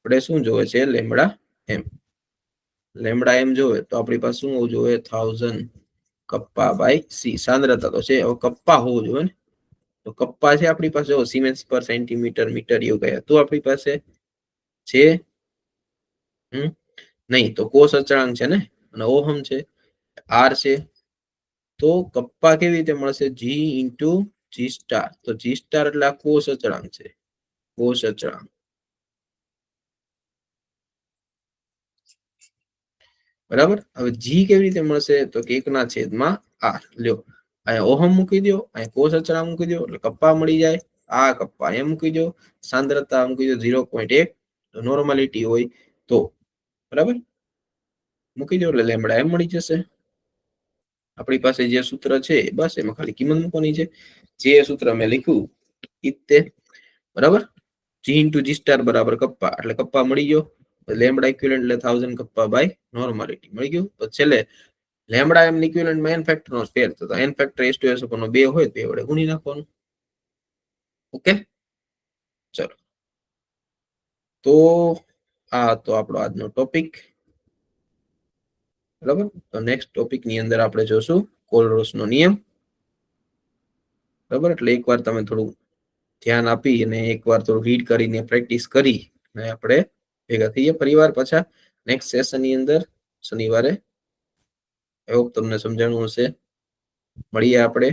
આપણે શું જોવે છે, લેમ્બડા એમ. લેમ્બડા એમ જોવે તો આપણી પાસે શું હોવું જોઈએ, 1000 કપ્પા બાય સી. સાંદ્રતા તો છે, હવે કપ્પા હોવું જોઈએ ને, તો કપ્પા છે આપણી પાસે સિમેન્સ પર સેન્ટીમીટર મીટર એવું કયા તો આપણી પાસે છે નહીં, તો કોષ અચળાંક છે ને, અને ઓહમ છે, આર છે. તો કપ્પા કેવી રીતે મળશે, જી ઇન્ટુ જી સ્ટાર. તો જી સ્ટાર એટલે આ કોષ અચળાંક છે, કોષ અચળાંક, બરાબર. હવે જી કેવી રીતે મળશે, તો કે 1/r. લ્યો અહીંયા ઓહમ મૂકી દો, અહીંયા કોષ અચળાંક મૂકી દો, એટલે કપ્પા મળી જાય. આ કપ્પા એમ મૂકી દો, સાંદ્રતા મૂકી દો 0.1, નોર્માલિટી હોય તો, બરાબર મૂકી દો, એટલે લેમ્બડા એમ મળી જશે. આપણી પાસે જે સૂત્ર છે બસ એમાં ખાલી કિંમત મૂકવાની છે, જે સૂત્ર મેં લખ્યું ઈતે, બરાબર. જી ઇન્ટુ જી સ્ટાર બરાબર કપ્પા, એટલે કપ્પા મળી ગયો. લેમ્બડા ઇક્વિવેલન્ટ એટલે 1000 કપ્પા બાય નોર્માલિટી મળી ગયું. તો છેલ્લે લેમ્બડા એમ ઇક્વિવેલન્ટ માં એન ફેક્ટર નો ફેર થતો, એન ફેક્ટર H2SO નો 2 હોય તો 2 વડે ગુણી નાખવાનું. ઓકે, ચલો તો આ તો આપણો આજનો ટોપિક, બરાબર. તો નેક્સ્ટ ટોપિક ની અંદર આપણે જોશું કોલરોસ નો નિયમ, બરાબર. એટલે એકવાર તમે થોડું ધ્યાન આપી અને એકવાર થોડું રીડ કરીને પ્રેક્ટિસ કરી અને આપણે ભેગા થઈએ પરિવાર પાછા નેક્સ્ટ સેશન ની અંદર શનિવારે. આઈ હોપ તમને સમજાણું હશે. મળીએ આપણે.